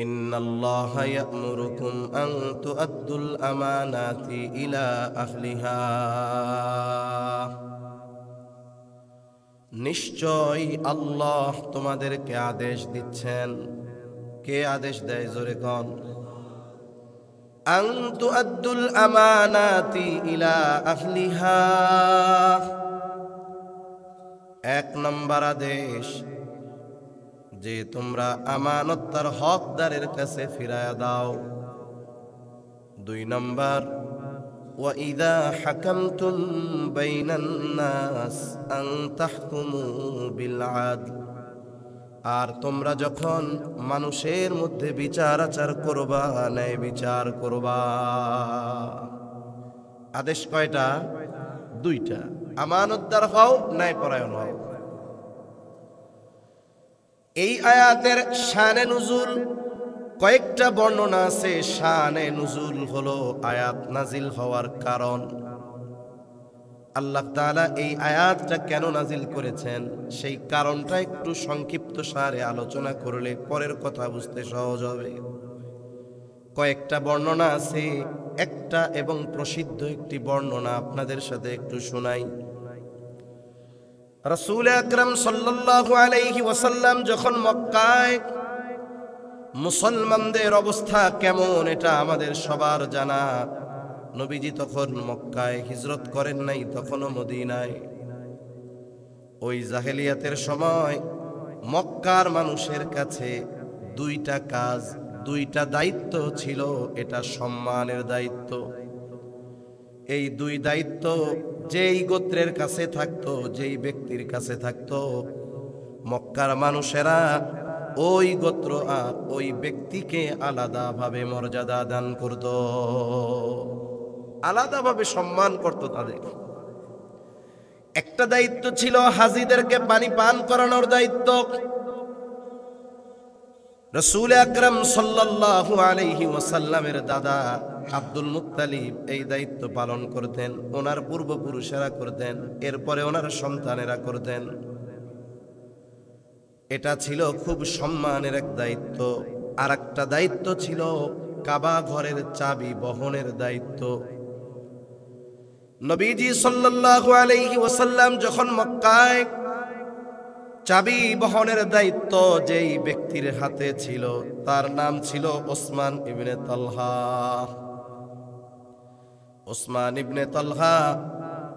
ইন্নাল্লাহা ইয়া'মুরুকুম আন তু'আদ্দুল আমানাতি ইলা আহলিহা। নিশ্চয় আল্লাহ তোমাদেরকে আদেশ দিচ্ছেন। কে আদেশ দেয়? জোরে কোন। আন তু'আদ্দুল আমানাতি ইলা আহলিহা, এক নম্বর আদেশ যে তোমরা আমানত তার হকদারের কাছে ফিরায়া দাও। দুই নম্বর ওয়া ইযা হাকামতুম বাইনান নাস আন তাহকুমু বিল আদল, আর তোমরা যখন মানুষের মধ্যে বিচার আচার করবা, ন্যায় বিচার করবা। আদেশ কয়টা? দুইটা। আমানতদার হও, ন্যায়পরায়ণ হও। এই আয়াতের শানে নুজুল কয়েকটা বর্ণনা আছে। শানে নুজুল হলো আয়াত নাজিল হওয়ার কারণ। আল্লাহ তাআলা এই আয়াতটা কেন নাজিল করেছেন সেই কারণটা একটু সংক্ষিপ্ত সারে আলোচনা করলে পরের কথা বুঝতে সহজ হবে। কয়েকটা বর্ণনা আছে, একটা এবং প্রসিদ্ধ একটি বর্ণনা আপনাদের সাথে একটু শোনাই। রাসূল আকরাম সাল্লাল্লাহু আলাইহি ওয়াসাল্লাম যখন মক্কায়, মুসলমানদের অবস্থা কেমন এটা আমাদের সবার জানা। নবীজি তখন মক্কায় হিজরত করেন নাই, তখনও মদিনায়। ওই জাহেলিয়াতের সময় মক্কার মানুষের কাছে দুইটা কাজ, দুইটা দায়িত্ব ছিল। এটা সম্মানের দায়িত্ব। এই দুই দায়িত্ব যেই গোত্রের কাছে থাকতো, যেই ব্যক্তির কাছে থাকতো, মক্কার মানুষেরা ওই গোত্র আর ওই ব্যক্তিকে আলাদাভাবে মর্যাদা দান করত, আলাদাভাবে সম্মান করত তাদের। একটা দায়িত্ব ছিল হাজীদেরকে পানি পান করানোর দায়িত্ব। রাসূল আকরাম সাল্লাল্লাহু আলাইহি ওয়াসাল্লামের দাদা আব্দুল মুত্তালিব এই দায়িত্ব পালন করতেন। ওনার পূর্বপুরুষেরা করতেন, এরপরে ওনার সন্তানেরা করতেন। এটা ছিল খুব সম্মানের এক দায়িত্ব। আর একটা দায়িত্ব ছিল কাবা ঘরের চাবি বহনের দায়িত্ব। নবীজি সাল্লাল্লাহু আলাইহি ওয়াসাল্লাম যখন মক্কায়, চাবি বহনের দায়িত্ব যেই ব্যক্তির হাতে ছিল তার নাম ছিল ওসমান ইবনে তালহা। ওসমান ইবনে তালহা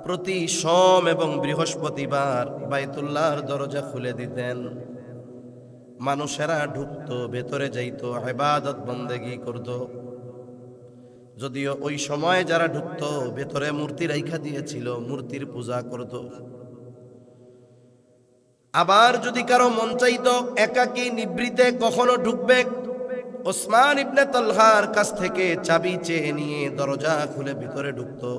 প্রতি সোম এবং বৃহস্পতিবার বাইতুল্লাহর দরজা খুলে দিতেন। মানুষেরা ঢুকতো, ভেতরে যাইতো, ইবাদত বন্দেগী করত। যদিও ওই সময় যারা ঢুকতো ভেতরে মূর্তি রাইখা দিয়েছিল, মূর্তির পূজা করত। আবার যদি কারো মন চাইতো একাকী নিভৃতে কখনো ঢুকবে, ওসমান ইবনে তালহার কাছ থেকে চাবি চেয়ে নিয়ে দরজা খুলে ভিতরে ঢুকতো।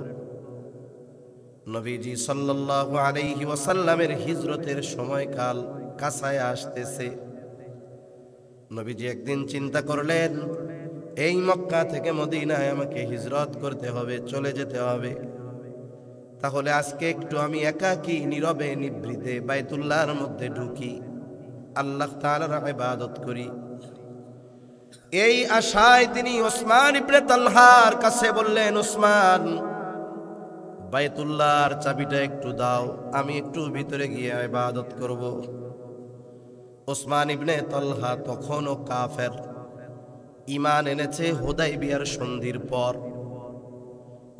নবীজি সাল্লাল্লাহু আলাইহি ওয়াসাল্লামের হিজরতের সময়কাল কাছায় আসতেছে। নবীজি একদিন চিন্তা করলেন, এই মক্কা থেকে মদিনায় আমাকে হিজরত করতে হবে, চলে যেতে হবে। তাহলে আজকে একটু আমি একাকী নীরবে নিভৃতে বাইতুল্লাহর মধ্যে ঢুকি, আল্লাহ তাআলার ইবাদত করি। এই আশায় তিনি ওসমান ইবনে তালহার কাছে বললেন, ওসমান, বাইতুল্লাহর চাবিটা একটু দাও, আমি একটু ভিতরে গিয়ে ইবাদত করব। ওসমান ইবনে তালহা তখনও কাফের, ঈমান এনেছে হুদায়বিয়ার সন্ধির পর।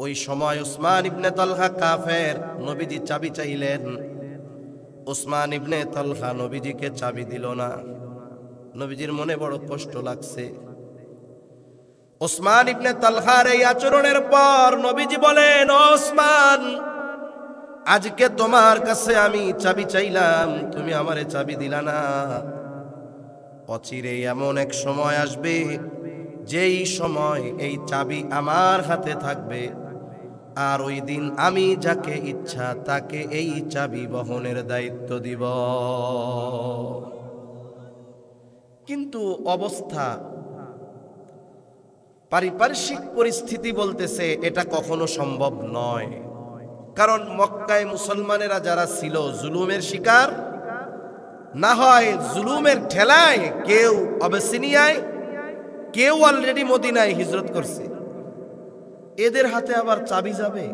ওই সময় ওসমান ইবনে তালহা কাফের। নবীজি চাবি চাইলেন, ওসমান ইবনে তালহা নবীজিকে চাবি দিল না। নবীজির মনে বড় কষ্ট লাগছে। ওসমান ইবনে তালহার এই আচরণের পর নবীজি বলেন, ওসমান, আজকে তোমার কাছে আমি চাবি চাইলাম, তুমি আমারে চাবি দিলা না। অচিরে এমন এক সময় আসবে যেই সময় এই চাবি আমার হাতে থাকবে, আর ওই দিন আমি যাকে ইচ্ছা তাকে এই চাবি বহনের দায়িত্ব দিব। কিন্তু অবস্থা, পারিপার্শ্বিক পরিস্থিতি বলতেছে এটা কখনো সম্ভব নয়। কারণ মক্কায় মুসলমানেরা যারা ছিল জুলুমের শিকার, না হয় জুলুমের ঠেলায় কেউ আবিসিনিয়ায়, কেউ অলরেডি মদিনায় হিজরত করছে, এদের হাতে আবার চাবি যাবে?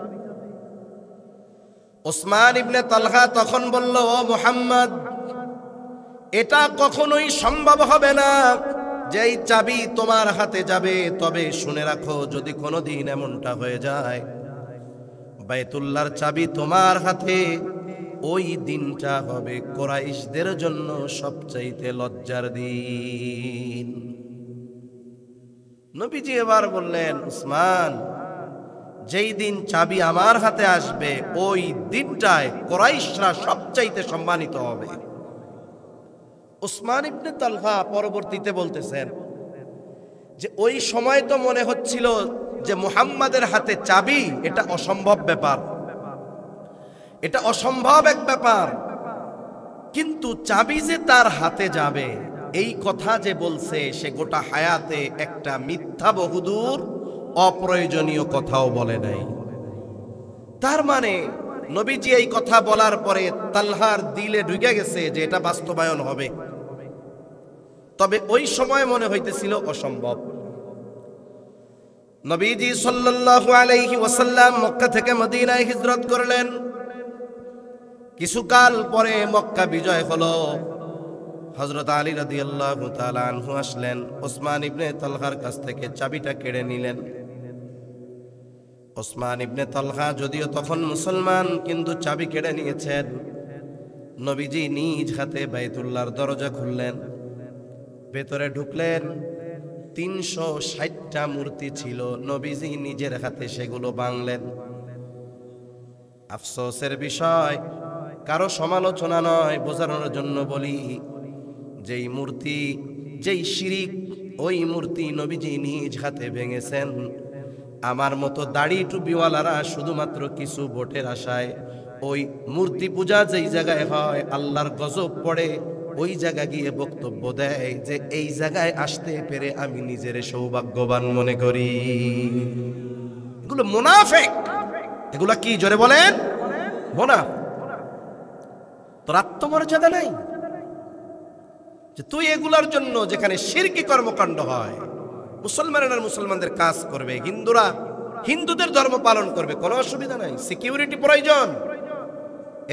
ওসমান ইবনে তালহা তখন বলল, ও মুহাম্মদ, এটা কখনোই সম্ভব হবে না যে এই চাবি তোমার হাতে যাবে। তবে শুনে রাখো, যদি কোনোদিন এমনটা হয়ে যায় বাইতুল্লাহর চাবি তোমার হাতে, ওই দিনটা হবে কুরাইশদের জন্য সবচাইতে লজ্জার দিন। নবীজি এবার বললেন, উসমান, যেই দিন চাবি আমার হাতে আসবে ওই দিনটায় কুরাইশরা সবচাইতে সম্মানিত হবে। উসমান ইবনে তালহা পরবর্তীতে বলতেছেন যে ওই সময় তো মনে হচ্ছিল যে মুহাম্মাদের হাতে চাবি এটা অসম্ভব ব্যাপার, এটা অসম্ভব এক ব্যাপার, কিন্তু চাবি যে তার হাতে যাবে এই কথা যে বলছে সে গোটা হায়াতে একটা মিথ্যা বহুদূর অপ্রয়োজনীয় কথাও বলে নাই। তার মানে নবীজি এই কথা বলার পরে তালহার দিলে ঢুকে গেছে যে এটা বাস্তবায়ন হবে, তবে ওই সময় মনে হইতেছিল অসম্ভব। নবীজি সাল্লাল্লাহু আলাইহি ওয়াসাল্লাম মক্কা থেকে মদিনায় হিজরত করলেন। কিছুকাল পরে মক্কা বিজয় হলো। হযরত আলী রাদিয়াল্লাহু তাআলা আনহু আসলেন, ওসমান ইবনে তালহার কাছ থেকে চাবিটা কেড়ে নিলেন। ওসমান ইবনে তালহা যদিও তখন মুসলমান, কিন্তু চাবি কেড়ে নিয়েছেন। নবীজি নিজ হাতে বাইতুল্লাহর দরজা খুললেন, ভেতরে ঢুকলেন। ৩৬০টা মূর্তি ছিল, নবীজি নিজের হাতে সেগুলো ভাঙলেন। আফসোসের বিষয়, কারো সমালোচনা নয়, বোঝানোর জন্য বলি, যেই মূর্তি, যেই শিরিক, ওই মূর্তি নবীজি নিজ হাতে ভেঙেছেন। আমার মতো দাড়ি টুপিওয়ালারা শুধুমাত্র কিছু ভোটের আশায় ওই মূর্তি পূজা যেই জায়গায় হয়, আল্লাহর গজব পড়ে, ওই জায়গায় গিয়ে বক্তব্য দেয় যে এই জায়গায় আসতে পেরে আমি নিজের সৌভাগ্যবান মনে করি। এগুলো মুনাফিক। এগুলা কি, জোরে বলেন? মুনাফিক। তোর আত্মমর্যাদা নাই যে তুই এগুলার জন্য, যেখানে শিরকি কর্মকাণ্ড হয়, মুসলমানেরা মুসলমানদের কাজ করবে, হিন্দুরা হিন্দুদের ধর্ম পালন করবে, কোনো অসুবিধা নাই। সিকিউরিটি প্রয়োজন,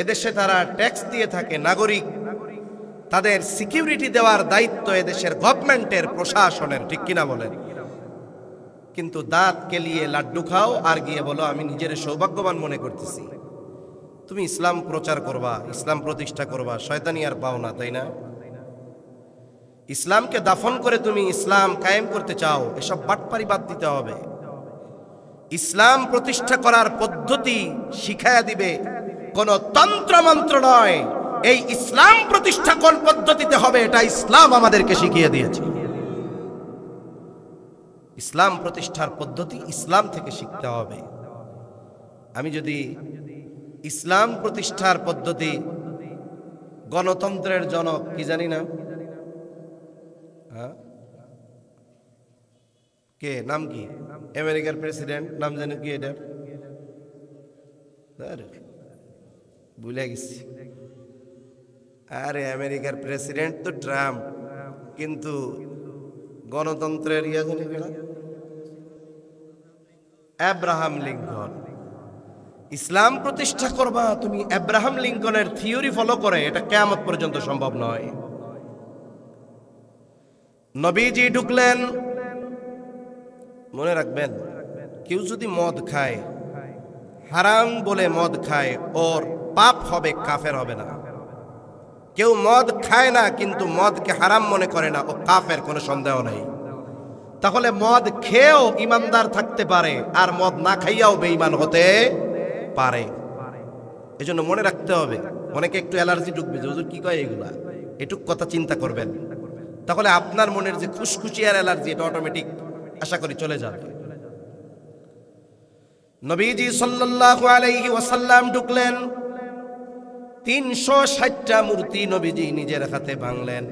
এদেশে তারা ট্যাক্স দিয়ে থাকে, নাগরিক, তাদের সিকিউরিটি দেওয়ার দায়িত্ব এদেশের গভর্নমেন্টের, প্রশাসনের, ঠিক কিনা বলেন? কিন্তু দাঁত কেলিয়ে লাড্ডু খাও আর গিয়ে বলো আমি নিজের সৌভাগ্যবান মনে করতেছি। তুমি ইসলাম প্রচার করবা, ইসলাম প্রতিষ্ঠা করবা, শয়তানি আর পাও না, তাই না? ইসলামকে দাফন করে তুমি ইসলাম কায়েম করতে চাও, এসব বাটপারি বাদ দিতে হবে। ইসলাম প্রতিষ্ঠা করার পদ্ধতি শিখায়া দিবে কোন তন্ত্র মন্ত্র নয়। এই ইসলাম প্রতিষ্ঠা কোন পদ্ধতিতে হবে এটা ইসলাম আমাদেরকে শিখিয়ে দিয়েছে। ইসলাম প্রতিষ্ঠার পদ্ধতি ইসলাম থেকে শিখতে হবে। আমি যদি ইসলাম প্রতিষ্ঠার পদ্ধতি, গণতন্ত্রের জনক কি জানি না, কে নাম কি, আমেরিকার প্রেসিডেন্ট নাম জানি কি, এটা ভুলে গেছি। আরে আমেরিকার প্রেসিডেন্ট তো ট্রাম্প, কিন্তু গণতন্ত্রের ইয়া জানি কেনা, আব্রাহাম লিঙ্কন। ইসলাম প্রতিষ্ঠা করবা তুমি আব্রাহাম লিঙ্কনের থিওরি ফলো করে, এটা কিয়ামত পর্যন্ত সম্ভব নয়। নবীজি ঢুকলেন। মনে রাখবেন, কেউ যদি মদ খায়, হারাম বলে মদ খায়, ওর পাপ হবে, কাফের হবে না। কেউ মদ খায় না কিন্তু মদকে হারাম মনে করে না, ও কাফের, কোনো সন্দেহ নেই। তাহলে মদ খেয়েও ইমানদার থাকতে পারে, আর মদ না খাইয়াও বেঈমান হতে পারে। এজন্য মনে রাখতে হবে। অনেকে একটু অ্যালার্জি ঢুকবে যে হুজুর কি কয় এগুলা, এটুক কথা চিন্তা করবেন, তাহলে আপনার মনের যে খুশখুশি আর অ্যালার্জি এটা অটোমেটিক আশা করি চলে যাবে। নবীজি সাল্লাল্লাহু আলাইহি ওয়াসাল্লাম ঢুকলেন। ৩৬০টা মূর্তি নবীজি নিজের হাতে ভাঙলেন।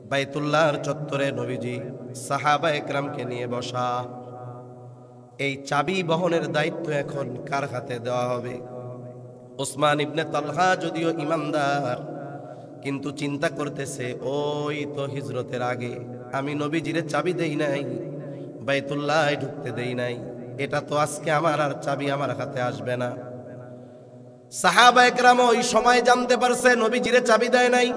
বাইতুল্লাহর চত্বরে নবীজি সাহাবা একরামকে নিয়ে বসা। এই চাবি বহনের দায়িত্ব এখন কার হাতে দেওয়া হবে? ওসমান ইবনে তালহা যদিও ইমানদার, কিন্তু চিন্তা করতেছে ওই তো হিজরতের আগে আমি নবীজিরে চাবি দেই নাই, বাইতুল্লাহ ঢুকতে দেই নাই, এটা তো আজকে আমার আর চাবি আমার হাতে আসবে না। সাহাবা একরাম ওই সময় জানতে পারছে নবীজিরে চাবি দেয় নাই।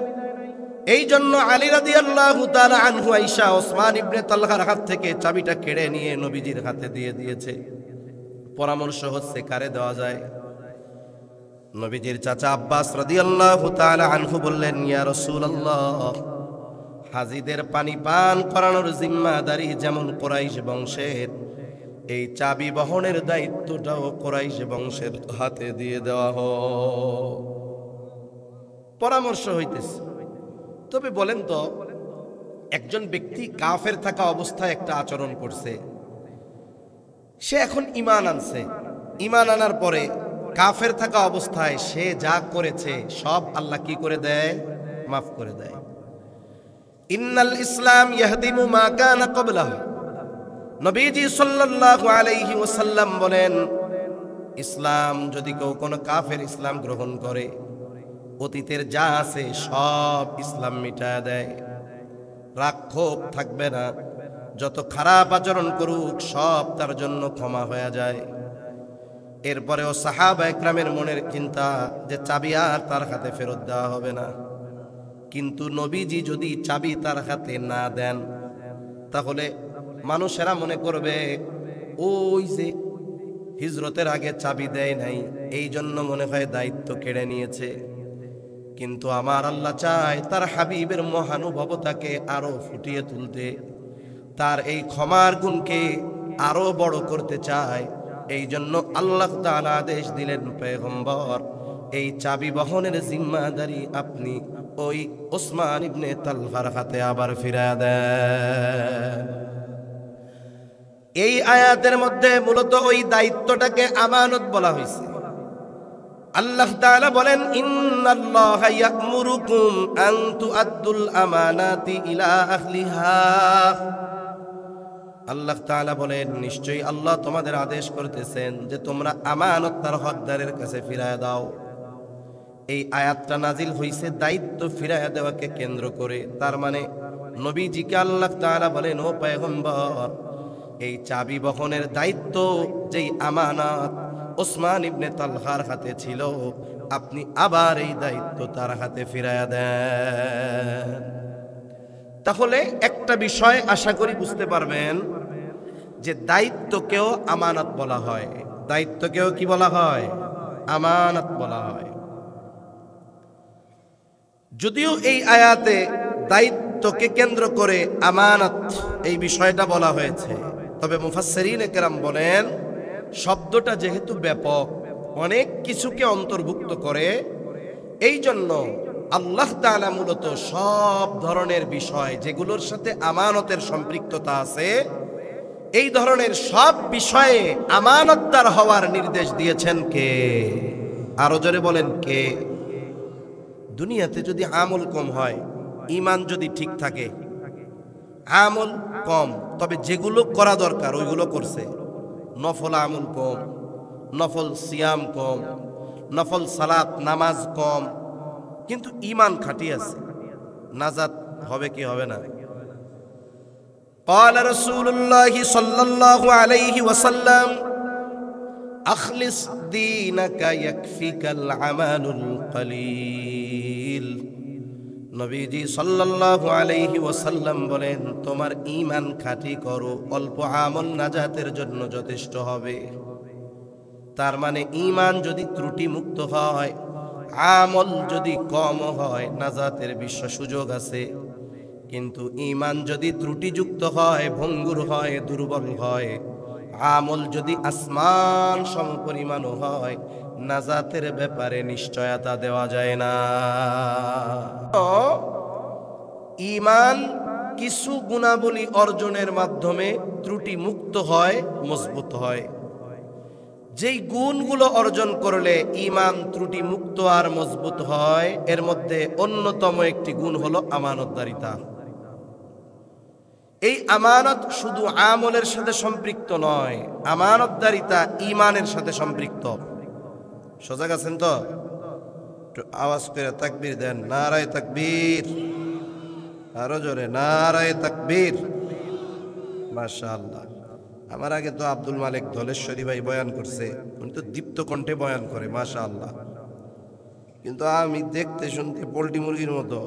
এই জন্য আলী রাদিয়াল্লাহু তাআলা আনহু আয়েশা ওসমান ইবনে তালহার হাত থেকে চাবিটা কেড়ে নিয়ে নবীজির হাতে দিয়ে দিয়েছে। পরামর্শ হচ্ছে কারে দেওয়া যায়। নবীজির চাচা আব্বাস রাদিয়াল্লাহু তাআলা আনহু বললেন, ইয়া রাসূলুল্লাহ, হাজীদের পানি পান করানোর জিম্মাদারি যেমন কুরাইশ বংশের, এই চাবি বহনের দায়িত্বটাও কুরাইশ বংশের হাতে দিয়ে দেওয়া হোক। পরামর্শ হইতেছে। তবে বলেন তো, একজন ব্যক্তি কাফের থাকা অবস্থায় একটা আচরণ করছে, সে এখন ঈমান আনছে, ঈমান আনার পরে কাফের থাকা অবস্থায় সে যা করেছে সব আল্লাহ কি করে দেয়? মাফ করে দেয়। ইন্নাল ইসলাম ইয়াহদিমু মা কানা ক্বাবলাহু, নবীজি সাল্লাল্লাহু আলাইহি ওয়াসাল্লাম বলেন, ইসলাম যদি কেউ কোনো কাফের ইসলাম গ্রহণ করে, অতীতের যা আছে সব ইসলাম মিটায় দেয়, রাগ ক্ষোভ থাকবে না, যত খারাপ আচরণ করুক সব তার জন্য ক্ষমা হয়ে যায়। এরপরেও সাহাবা একরামের মনের চিন্তা যে চাবি আর তার হাতে ফেরত দেওয়া হবে না। কিন্তু নবীজি যদি চাবি তার হাতে না দেন, তাহলে মানুষেরা মনে করবে ওই যে হিজরতের আগে চাবি দেয় নাই, এই জন্য মনে হয় দায়িত্ব কেড়ে নিয়েছে। কিন্তু আমার আল্লাহ চায় তার হাবিবের মহানুভবতাকে আরো ফুটিয়ে তুলতে, তার এই ক্ষমার গুণকে আরো বড় করতে চায়। এই জন্য আল্লাহ তাআলা আদেশ দিলেন, পয়গম্বর, এই চাবি বহনের জিম্মাদারি আপনি ওই ওসমান ইবনে তালহার হাতে আবার ফিরিয়ে দেন। এই আয়াতের মধ্যে মূলত ওই দায়িত্বটাকে আমানত বলা হয়েছে। আল্লাহ তাআলা বলেন, ইন্নাল্লাহা ইয়া'মুরুকুম আন তুআদ্দুল আমানাতি ইলা আহলিহা। আল্লাহ তাআলা বলেন, নিশ্চয়ই আল্লাহ তোমাদের আদেশ করতেছেন যে তোমরা আমানত তার হকদারের কাছে ফিরায় দাও। এই আয়াতটা নাজিল হইছে দায়িত্ব ফিরায় দেওয়াকে কেন্দ্র করে। তার মানে নবীজিকে আল্লাহ তাআলা বলেন, ও পয়গম্বর, এই চাবি বহনের দায়িত্ব, যেই আমানত ওসমান ইবনে তালহার হাতে ছিল, আপনি আবার এই দায়িত্ব তার হাতে ফিরায় দেন। তাহলে একটা বিষয় আশা করি বুঝতে পারবেন যে দায়িত্বকেও আমানত বলা হয়। দায়িত্বকেও কি বলা হয়? আমানত বলা হয়। যদিও এই আয়াতে দায়িত্বকে কেন্দ্র করে আমানত এই বিষয়টা বলা হয়েছে, তবে মুফাসসিরিনে কেরাম বলেন, শব্দটা যেহেতু ব্যাপক, অনেক কিছুকে অন্তর্ভুক্ত করে, এই জন্য আল্লাহ তাআলা মূলত সব ধরনের বিষয় যেগুলোর সাথে আমানতের সম্পৃক্ততা আছে, এই ধরনের সব বিষয়ে আমানতদার হওয়ার নির্দেশ দিয়েছেন কে? আরো জোরে বলেন কে? দুনিয়াতে যদি আমল কম হয়, ঈমান যদি ঠিক থাকে, আমল কম, তবে যেগুলো করা দরকার ওইগুলো করছে। নফল আমল কম, নফল সিয়াম কম, নফল সালাত নামাজ কম, কিন্তু ঈমান খাঁটি আছে, নাজাত হবে কি হবে না? قال رسول الله صلى الله عليه وسلم أخلص دينك يكفيك العمل القليل। নবীজি সাল্লাল্লাহু আলাইহি ওয়াসাল্লাম বলেন, তোমার ঈমান খাঁটি করো, অল্প আমল নাজাতের জন্য যথেষ্ট হবে। তার মানে ঈমান যদি ত্রুটি মুক্ত হয়, আমল যদি কম হয়, নাজাতের বিশ্ব সুযোগ আছে। কিন্তু ঈমান যদি ত্রুটিযুক্ত হয়, ভঙ্গুর হয়, দুর্বল হয়, আমল যদি আসমান সমপরিমাণও হয়, নাজাতের ব্যাপারে নিশ্চয়তা দেওয়া যায় না। ঈমান কিছু গুণাবলী অর্জনের মাধ্যমে ত্রুটি মুক্ত হয়, মজবুত হয়। যেই গুণগুলো অর্জন করলে ঈমান ত্রুটি মুক্ত আর মজবুত হয়, এর মধ্যে অন্যতম একটি গুণ হলো আমানতদারিতা। এই আমানত শুধু আমলের সাথে সম্পৃক্ত নয়, আমানতদারিতা ঈমানের সাথে সম্পৃক্ত। সজাগ আছেন তো? একটু আওয়াজ করে তাকবীর দেন, নারায়ে তাকবীর। আরো জোরে নারায়ে তাকবীর। মাশাআল্লাহ। আমার আগে তো আব্দুল মালিক ধলেশ্বরী ভাই বয়ান করছে, উনি তো দীপ্ত কণ্ঠে বয়ান করে মাশাআল্লাহ। কিন্তু আমি দেখতে শুনতে পোল্ট্রি মুরগির মতো,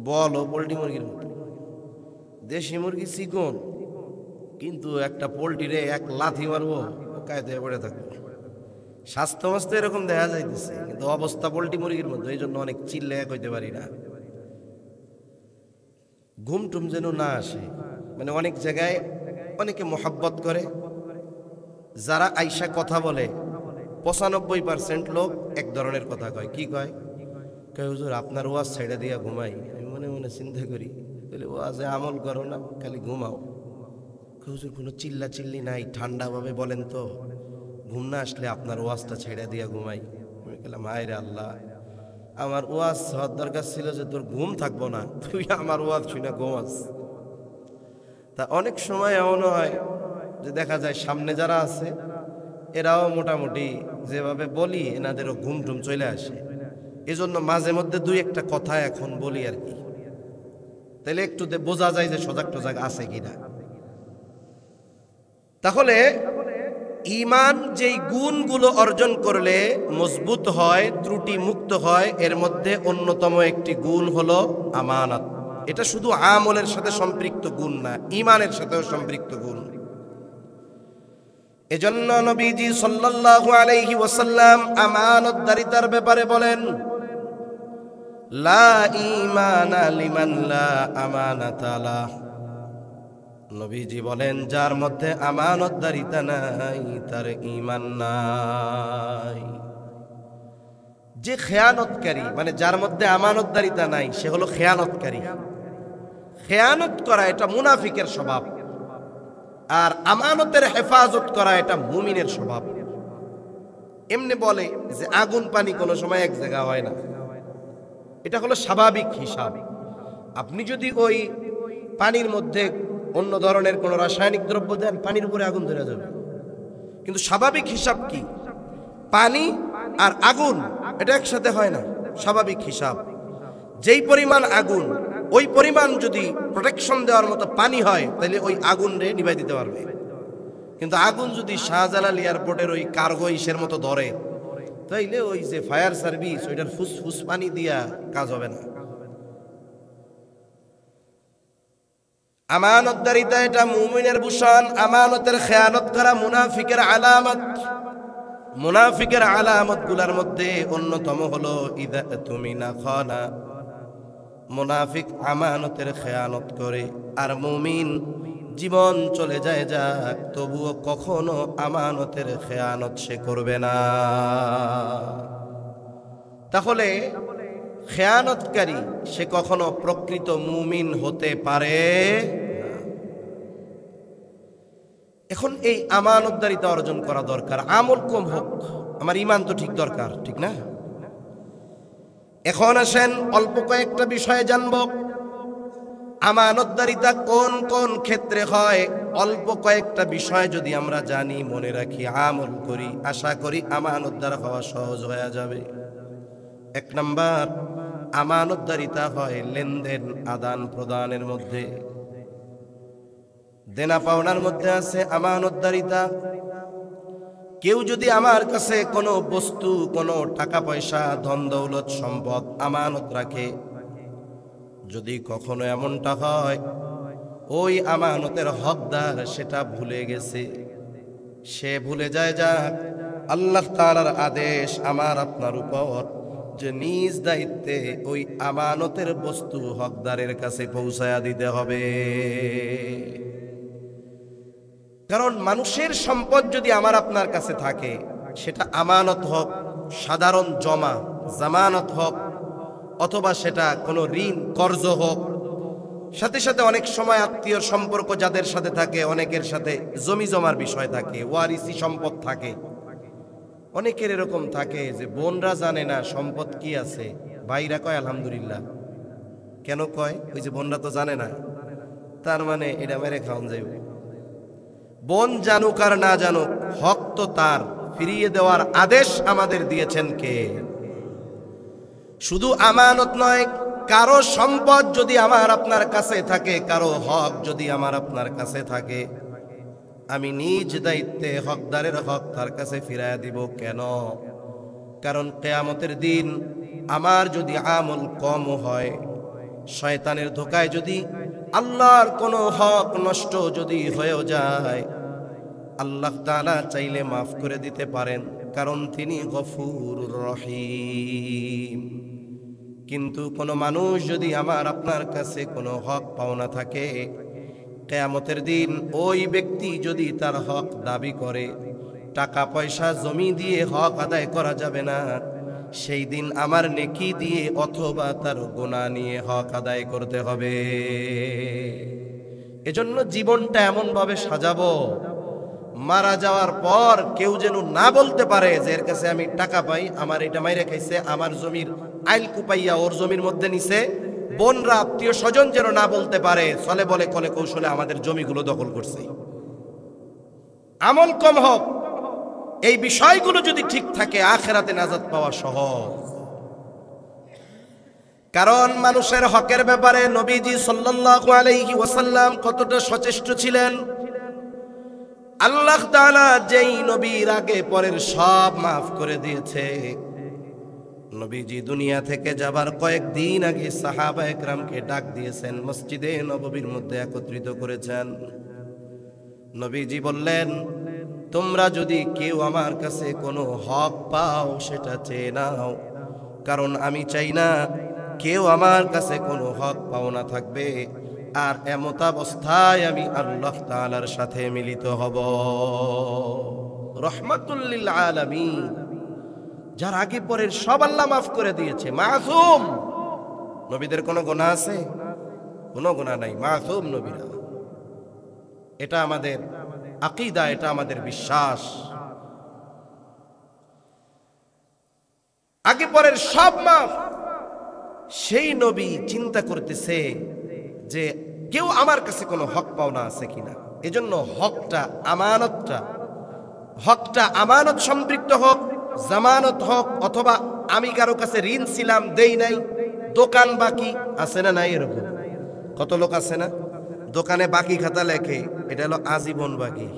বলো পোল্ট্রি মুরগির মতো। দেশি মুরগি চিকন, কিন্তু একটা পোল্ট্রিরে এক লাথি মারবো কায়দে পড়ে থাকবো। স্বাস্থ্য মাস্ত এরকম দেখা যাইতেছে, কিন্তু অবস্থা পোল্ট্রি মুরগির মতো। এই জন্য অনেক চিল্লে কইতে পারি না, ঘুম টুম যেন না আসে। মানে অনেক জায়গায় অনেকে মোহাব্বত করে, যারা আইসা কথা বলে 95% লোক এক ধরনের কথা কয়। কি কয়? কয় হুজুর আপনার ওয়াজ ছেড়ে দিয়া ঘুমাই। আমি মনে মনে চিন্তা করি, বলে ওয়াজে আমল করো না, খালি ঘুমাও। হুজুর কোনো চিল্লা চিল্লি নাই, ঠান্ডাভাবে বলেন তো, ঘুম না আসলে আপনার ওয়াজটা ছেড়ে দিয়া ঘুমাই। আমি বললাম হায় রে আল্লাহ, আমার ওয়াজ হওয়ার দরকার ছিল যে তোর ঘুম থাকবো না, তুই আমার ওয়াজ শুনে ঘুমাস। তা অনেক সময় এমন হয় যে দেখা যায় সামনে যারা আছে এরাও মোটামুটি যেভাবে বলি এনাদেরও ঘুম টুম চলে আসে। এজন্য মাঝে মধ্যে দুই একটা কথা এখন বলি আর কি, তাহলে একটু বোঝা যায় যে সজাগ টজাগ আছে কিনা। তাহলে ঈমান যেই গুণগুলো অর্জন করলে মজবুত হয়, ত্রুটি মুক্ত হয়, এর মধ্যে অন্যতম একটি গুণ হলো আমানত। এটা শুধু আমলের সাথে সম্পৃক্ত গুণ না, ঈমানের সাথেও সম্পৃক্ত গুণ। এজন্য নবীজি সাল্লাল্লাহু আলাইহি ওয়াসাল্লাম আমানতদারিতার ব্যাপারে বলেন, লা ঈমানা লিমান লা আমানাতা লাহ। নবীজি বলেন, যার মধ্যে আমানতদারিতা নাই তার ঈমান নাই। যে খেয়ানতকারী, মানে যার মধ্যে আমানতদারিতা নাই, সে হলো খেয়ানতকারী। খেয়ানত করা এটা মুনাফিকের স্বভাব, আর আমানতের হেফাজত করা এটা মুমিনের স্বভাব। এমনি বলে যে আগুন পানি কোনো সময় এক জায়গা হয় না, এটা হলো স্বাভাবিক হিসাব। আপনি যদি ওই পানির মধ্যে অন্য ধরনের কোন রাসায়নিক দ্রব্য দেন, পানির উপরে আগুন ধরে যাবে। কিন্তু স্বাভাবিক হিসাব কি? পানি আর আগুন এটা একসাথে হয় না। স্বাভাবিক হিসাব, যেই পরিমাণ আগুন, ওই পরিমাণ যদি প্রোটেকশন দেওয়ার মতো পানি হয়, তাহলে ওই আগুন রে নিভাই দিতে পারবে। কিন্তু আগুন যদি শাহজালাল এয়ারপোর্টের ওই কার্গো ইসের মতো ধরে, তাইলে ওই যে ফায়ার সার্ভিস, ওইটার ফুসফুস পানি দিয়া কাজ হবে না। আমানতদারিতা এটা মুমিনের ভূষণ। আমানতের খেয়ানত করা মুনাফিকের আলামত। মুনাফিকের আলামত গুলার মধ্যে অন্যতম হলো ইদা তুমিনা খানা। মুনাফিক আমানতের খেয়ানত করে, আর মুমিন জীবন চলে যায় যাক, তবুও কখনো আমানতের খেয়ানত সে করবে না। তাহলে খেয়ানতকারী সে কখনো প্রকৃত মুমিন হতে পারে না। এখন এই আমানতদারিতা অর্জন করা দরকার। আমল কম হোক, আমার ঈমান তো ঠিক দরকার, ঠিক না? এখন আসেন অল্প কয়েকটা বিষয়ে জানব। আমানতদারিতা কোন কোন ক্ষেত্রে হয়, অল্প কয়েকটা বিষয় যদি আমরা জানি, মনে রাখি, আমল করি, আশা করি আমানতদার হওয়া সহজ হয়ে যাবে। এক নাম্বার, আমানতদারিতা হয় লেনদেন আদান প্রদানের মধ্যে। দেনা পাওনার মধ্যে আছে আমানতদারিতা। কেউ যদি আমার কাছে কোনো বস্তু, কোনো টাকা পয়সা, ধন দৌলত, সম্পদ আমানত রাখে, যদি কখনো এমনটা হয় ওই আমানতের হকদার সেটা ভুলে গেছে, সে ভুলে যায় যাক, আল্লাহ তাআলার আদেশ আমার আপনার উপর যে নিজ দায়িত্বে ওই আমানতের বস্তু হকদারের কাছে পৌঁছায়া দিতে হবে। কারণ মানুষের সম্পদ যদি আমার আপনার কাছে থাকে, সেটা আমানত হোক, সাধারণ জমা জামানত হোক, অথবা সেটা কোনো ঋণ কর্জ হোক, সাথে সাথে অনেক সময় আত্মীয় সম্পর্ক যাদের সাথে থাকে, অনেকের সাথে জমি জমার বিষয় থাকে, ওয়ারিসি সম্পদ থাকে। অনেকের এরকম থাকে যে বোনরা জানে না সম্পদ কি আছে, ভাইরা কয় আলহামদুলিল্লাহ। কেন কয়? ওই যে বোনরা তো জানে না, তার মানে এটা মেরে খাওয়ান যাইব। বোন জানুক আর না জানুক, হক তো তার, ফিরিয়ে দেওয়ার আদেশ আমাদের দিয়েছেন কে? শুধু আমানত নয়, কারো সম্পদ যদি আমার আপনার কাছে থাকে, কারো হক যদি আমার আপনার কাছে থাকে, আমি নিজ দায়িত্বে হকদারের হক তার কাছে ফিরাইয়া দিব। কেন? কারণ কিয়ামতের দিন আমার যদি আমল কম হয়, শয়তানের ধোকায় যদি আল্লাহর কোনো হক নষ্ট যদি হয়েও যায়, আল্লাহ তাআলা চাইলে মাফ করে দিতে পারেন, কারণ তিনি গফুরুর রহিম। কিন্তু কোনো মানুষ যদি আমার আপনার কাছে কোনো হক পাওনা থাকে, কিয়ামতের দিন ওই ব্যক্তি যদি তার হক দাবি করে, টাকা পয়সা জমি দিয়ে হক আদায় করা যাবে না, সেই দিন আমার নেকি দিয়ে অথবা তার গুনাহ নিয়ে হক আদায় করতে হবে। এজন্য জীবনটা এমন ভাবে সাজাবো, মারা যাওয়ার পর কেউ যেন না বলতে পারে যে এর কাছে আমি টাকা পাই, আমার এটা মাইরে খাইছে, আমার জমির আইল কুপাইয়া ওর জমির মধ্যে নিছে। বোনরা, আত্মীয় স্বজন যেন না বলতে পারে ছলে বলে কলে কৌশলে আমাদের জমিগুলো দখল করছে। আমল কম হোক, এই বিষয়গুলো যদি ঠিক থাকে, আখিরাতে নাজাত পাওয়া সহজ। কারণ মানুষের হকের ব্যাপারে নবীজি সাল্লাল্লাহু আলাইহি ওয়াসাল্লাম কতটা সচেষ্ট ছিলেন। আল্লাহ তাআলা যেই নবীর আগে পরের সব মাফ করে দিয়েছে, নবীজি দুনিয়া থেকে যাবার কয়েকদিন আগে সাহাবা একরামকে ডাক দিয়েছেন, মসজিদে নববীর মধ্যে একত্রিত করেছেন। নবীজি বললেন, তোমরা যদি কেউ আমার কাছে কোনো হক পাও সেটা চেয়ে নাও, কারণ আমি চাই না কেউ আমার কাছে কোনো হক পাওনা থাকবে আর এমতাবস্থায় আমি আল্লাহ তাআলার সাথে মিলিত হব। রহমাতুল লিল আলামিন, যার আগে পরের সব আল্লাহ মাফ করে দিয়েছে, মাসুম। নবীদের কোনো গুনাহ আছে? কোনো গুনাহ নাই, মাসুম নবীরা। এটা আমাদের আকীদা, এটা আমাদের বিশ্বাস। আগে পরের সব মাফ। সেই নবী চিন্তা করতেছে যে কেউ আমার কাছে কোনো হক পাওনা আছে কিনা। এজন্য হকটা আমানত সম্পৃক্ত হোক, জামানত হোক, অথবা আমি কারো কাছে ঋণ ছিলাম দেই নাই, দোকান বাকি আছে না নাই, এরকম কত লোক আছে না, দোকানে বাকি খাতা লেখে, এটা হলো আজীবন বাকি।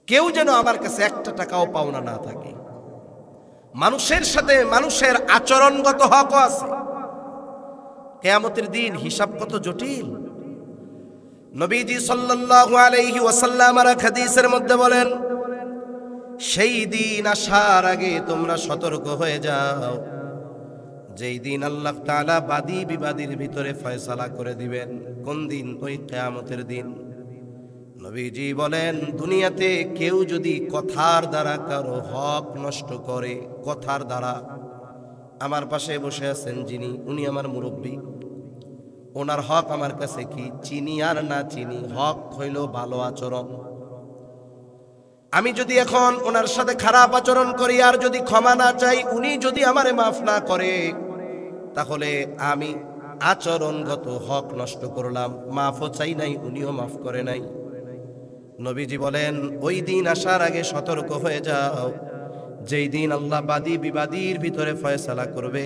কেউ যেন আমার কাছে একটা টাকাও পাওনা না থাকে। মানুষের সাথে মানুষের আচরণগত হকও আছে। কিয়ামতের দিন হিসাব কত জটিল। নবীজি সাল্লাল্লাহু আলাইহি ওয়াসাল্লাম আর হাদিসের মধ্যে বলেন, সেই দিন আসার আগে তোমরা সতর্ক হয়ে যাও, যেই দিন আল্লাহ তাআলা বাদী বিবাদীর ভিতরে ফয়সালা করে দিবেন। কোন দিন? ওই কিয়ামতের দিন। নবীজি বলেন, দুনিয়াতে কেউ যদি কথার দ্বারা কারো হক নষ্ট করে, কথার দ্বারা, আমার পাশে বসে আছেন যিনি, উনি আমার মুরব্বী, ওনার হক আমার কাছে কি, চিনি আর না চিনি, হক হইল ভালো আচরণ। আমি যদি এখন ওনার সাথে খারাপ আচরণ করি আর যদি ক্ষমা না চাই, উনি যদি আমারে মাফ না করে, তাহলে আমি আচরণগত হক নষ্ট করলাম, মাফও চাই নাই, উনিও মাফ করে নাই। নবীজি বলেন, ওই দিন আসার আগে সতর্ক হয়ে যাও, যেই দিন আল্লাহ বাদী বিবাদীর ভিতরে ফয়সালা করবে।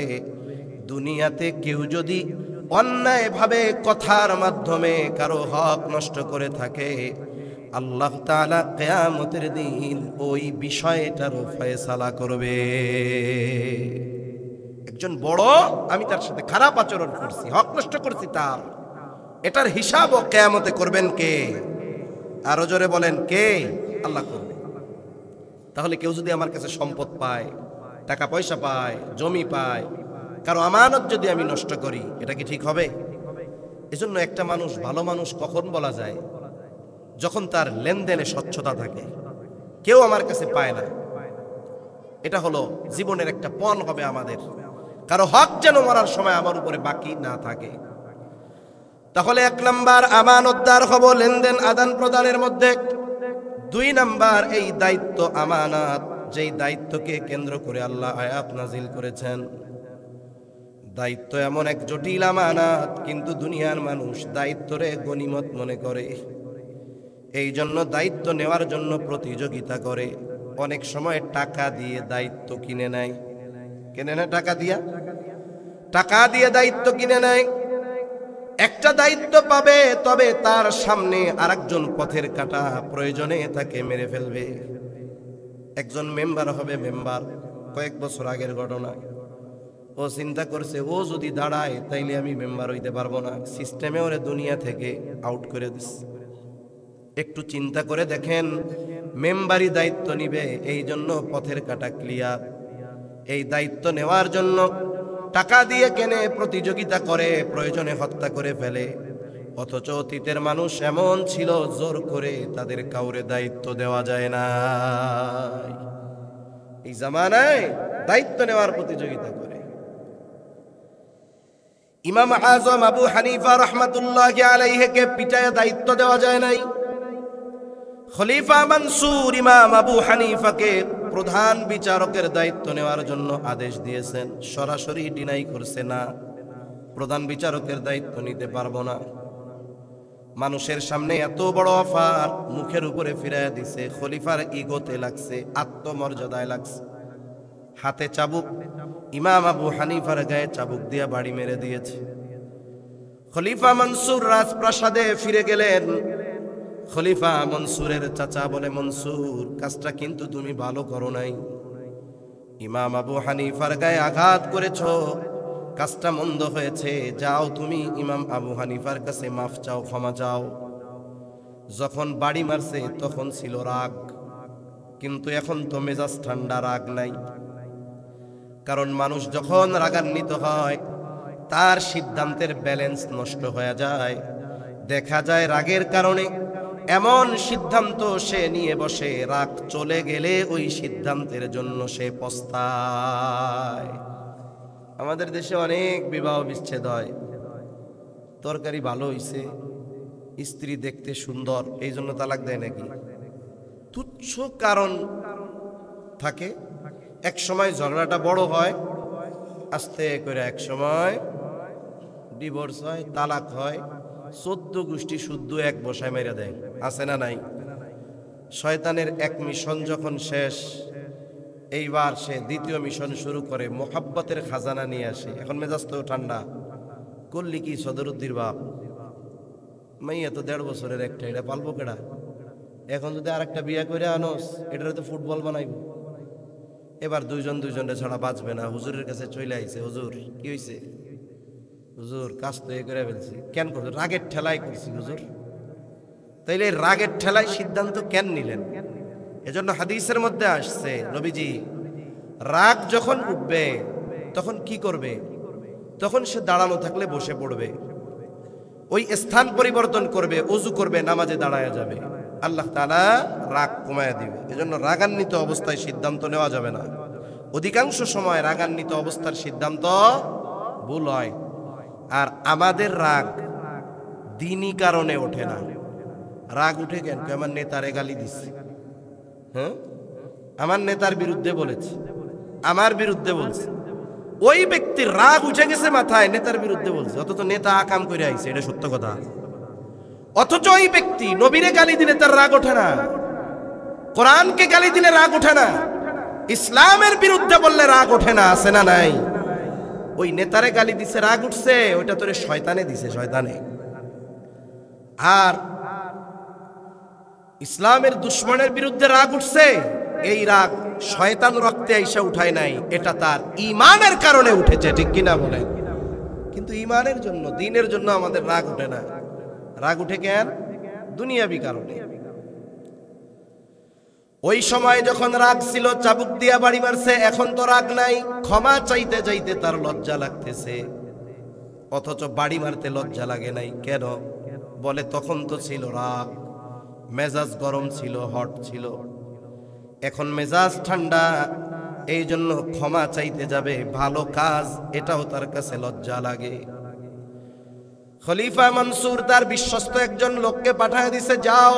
দুনিয়াতে কেউ যদি অন্যায়ভাবে কথার মাধ্যমে কারো হক নষ্ট করে থাকে, আল্লাহ তাআলা কিয়ামতের দিন ওই বিষয়টারও ফয়সালা করবে। একজন বড়, আমি তার সাথে খারাপ আচরণ করছি, হক নষ্ট করছি তার, এটার হিসাবও কিয়ামতে করবেন কে? আরো জোরে বলেন, কে? আল্লাহ করবে। তাহলে কেউ যদি আমার কাছে সম্পদ পায়, টাকা পয়সা পায়, জমি পায়, কারো আমানত যদি আমি নষ্ট করি, এটা কি ঠিক হবে? এজন্য একটা মানুষ ভালো মানুষ কখন বলা যায়? যখন তার লেনদেনে স্বচ্ছতা থাকে। কেউ আমার কাছে পায় না, এটা হলো জীবনের একটা পণ হবে আমাদের। কারো হক যেন মরার সময় আমার উপরে বাকি না থাকে। তাহলে 1 নাম্বার আমানতদার হব লেনদেন আদান প্রদানের মধ্যে। 2 নাম্বার এই দায়িত্ব আমানত, যেই দায়িত্বকে কেন্দ্র করে আল্লাহ আয়াত নাজিল করেছেন। দায়িত্ব এমন এক জটিল আমানত, কিন্তু দুনিয়ার মানুষ দায়িত্বরে গনিমত মনে করে। এই জন্য দায়িত্ব নেওয়ার জন্য প্রতিযোগিতা করে। অনেক সময় টাকা দিয়ে দায়িত্ব কিনে নেয়, কেনে না টাকা দিয়া। টাকা দিয়ে দায়িত্ব কিনে নেয়। একটা দায়িত্ব পাবে, তবে তার সামনে আরেকজন পথের কাঁটা প্রয়োজনে তাকে মেরে ফেলবে। একজন মেম্বার হবে মেম্বার, কয়েক বছর আগের ঘটনা। ও চিন্তা করছে ও যদি দাঁড়ায় তাইলে আমি মেম্বার হইতে পারবো না, সিস্টেমে ওরে দুনিয়া থেকে আউট করে দিচ্ছে। একটু চিন্তা করে দেখেন, মেম্বারি দায়িত্ব নিবে, এই জন্য পথের কাঁটা ক্লিয়ার। এই দায়িত্ব নেওয়ার জন্য টাকা দিয়ে কেনে, প্রতিযোগিতা করে, প্রয়োজনে হত্যা করে ফেলে। অথচ অতীতের মানুষ এমন ছিল, জোর করে তাদের কাউরে দায়িত্ব দেওয়া যায় না। এই জামানায় দায়িত্ব নেওয়ার প্রতিযোগিতা করে। ইমাম আজম আবু হানিফা রহমাতুল্লাহি আলাইহিকে পিটায় দায়িত্ব দেওয়া যায় নাই। খলিফা মনসুর ইমাম আবু হানিফাকে প্রধান বিচারকের দায়িত্ব নেওয়ার জন্য আদেশ দিয়েছেন। সরাসরি ডিনাই করছে না, প্রধান বিচারকের দায়িত্ব নিতে পারবো না। মানুষের সামনে এত বড় অফার মুখের উপরে ফিরাইয়া দিছে। খলিফার ইগোতে লাগছে, আত্মমর্যাদায় লাগছে। হাতে চাবুক, ইমাম আবু হানিফার গায়ে চাবুক দিয়া বাড়ি মেরে দিয়েছে। খলিফা মনসুর রাজপ্রাসাদে ফিরে গেলেন। খলিফা মনসুরের চাচা বলে, মনসুর, কাজটা কিন্তু তুমি ভালো করো নাই। ইমাম আবু হানিফার গায়ে আঘাত করেছ, কাজটা মন্দ হয়েছে। যাও তুমি ইমাম আবু হানিফার কাছে মাফ চাও, ক্ষমা চাও। যখন বাড়ি মারছে তখন ছিল রাগ, কিন্তু এখন তো মেজাজ ঠান্ডা, রাগ নাই। কারণ মানুষ যখন রাগান্বিত হয় তার সিদ্ধান্তের ব্যালেন্স নষ্ট হয়ে যায়। দেখা যায় রাগের কারণে এমন সিদ্ধান্ত সে নিয়ে বসে, রাগ চলে গেলে ওই সিদ্ধান্তের জন্য সে পস্তায়। আমাদের দেশে অনেক বিবাহ বিচ্ছেদ হয়। তরকারি ভালো হইছে, স্ত্রী দেখতে সুন্দর, এই জন্য তালাক দেয় নাকি? তুচ্ছ কারণ থাকে। এক সময় ঝগড়াটা বড় হয়, আস্তে করে এক সময় ডিভোর্স হয়, তালাক হয়। 14 গোষ্ঠী শুদ্ধ এক বসায় মেরে দেয়, আছে না নাই? শয়তানের এক মিশন যখন শেষ, এইবার সে দ্বিতীয় মিশন শুরু করে, মোহাব্বতের খাজানা নিয়ে আসে। এখন মেজাজ তো ঠান্ডা, করলি কি সদরুদ্দির বাপ, মাইয়া তো 1.5 বছরের একটা, এটা পালবো কেডা? এখন যদি আর একটা বিয়ে করে আনোস, এটার তো ফুটবল বানাইব। এবার দুইজনে ছাড়া বাঁচবে না। হুজুরের কাছে চলে আইছে, হুজুর কি হয়েছে? হুজুর কাজ তো এ করে ফেলছি। কেন করছো? রাগের ঠেলাই করছি হুজুর। তাইলে রাগের ঠেলায় সিদ্ধান্ত কেন নিলেন? এজন্য হাদিসের মধ্যে আসছে, নবীজি রাগ যখন উঠবে তখন কি করবে? তখন সে দাঁড়ানো থাকলে বসে পড়বে, ওই স্থান পরিবর্তন করবে, ওযু করবে, নামাজে দাঁড়ায় যাবে। আল্লাহ তাআলা রাগ কমায় দিবে। এজন্য রাগান্বিত অবস্থায় সিদ্ধান্ত নেওয়া যাবে না। অধিকাংশ সময় রাগান্বিত অবস্থার সিদ্ধান্ত ভুল হয়। আর আমাদের রাগ দিনই কারণে ওঠে না। রাগ উঠে কেন? আমার নেতারে গালি দিচ্ছে, হ্যাঁ, আমার নেতার বিরুদ্ধে বলেছে, আমার বিরুদ্ধে বলছে। ওই ব্যক্তির রাগ উঠে গেছে মাথায়, নেতার বিরুদ্ধে বলছে, অথচ নেতা আকাম করে আইছে, এটা সত্য কথা। অথচ ওই ব্যক্তি নবীরে গালি দিলে তার রাগ ওঠে না, কোরআনকে গালি দিলে রাগ ওঠে না, ইসলামের বিরুদ্ধে বললে রাগ ওঠে না, আছে না নাই? ওই নেতারে গালি দিছে, রাগ উঠছে, ওইটা তোরে শয়তানে দিছে, শয়তানে। আর ইসলামের দুশ্মনের বিরুদ্ধে রাগ উঠছে, এই রাগ শয়তান রক্তে আইসা উঠায় নাই, এটা তার ঈমানের কারণে উঠেছে, ঠিক কিনা বলেন? কিন্তু ঈমানের জন্য, দ্বীনের জন্য আমাদের রাগ উঠে না। রাগ উঠে কেন? দুনিয়াবি কারণে। ওই সময় যখন রাগ ছিল চাবুক দিয়া বাড়ি মারছে, এখন তো রাগ নাই, ক্ষমা চাইতে চাইতে তার লজ্জা লাগতেছে। অথচ বাড়ি মারতে লজ্জা লাগে নাই কেন? বলে তখন তো ছিল রাগ, মেজাজ গরম ছিল, হট ছিল। এখন মেজাজ ঠান্ডা, এই জন্য ক্ষমা চাইতে যাবে, ভালো কাজ, এটাও তার কাছে লজ্জা লাগে। খলিফা মনসুর তার বিশ্বস্ত একজন লোককে পাঠায় দিছে, যাও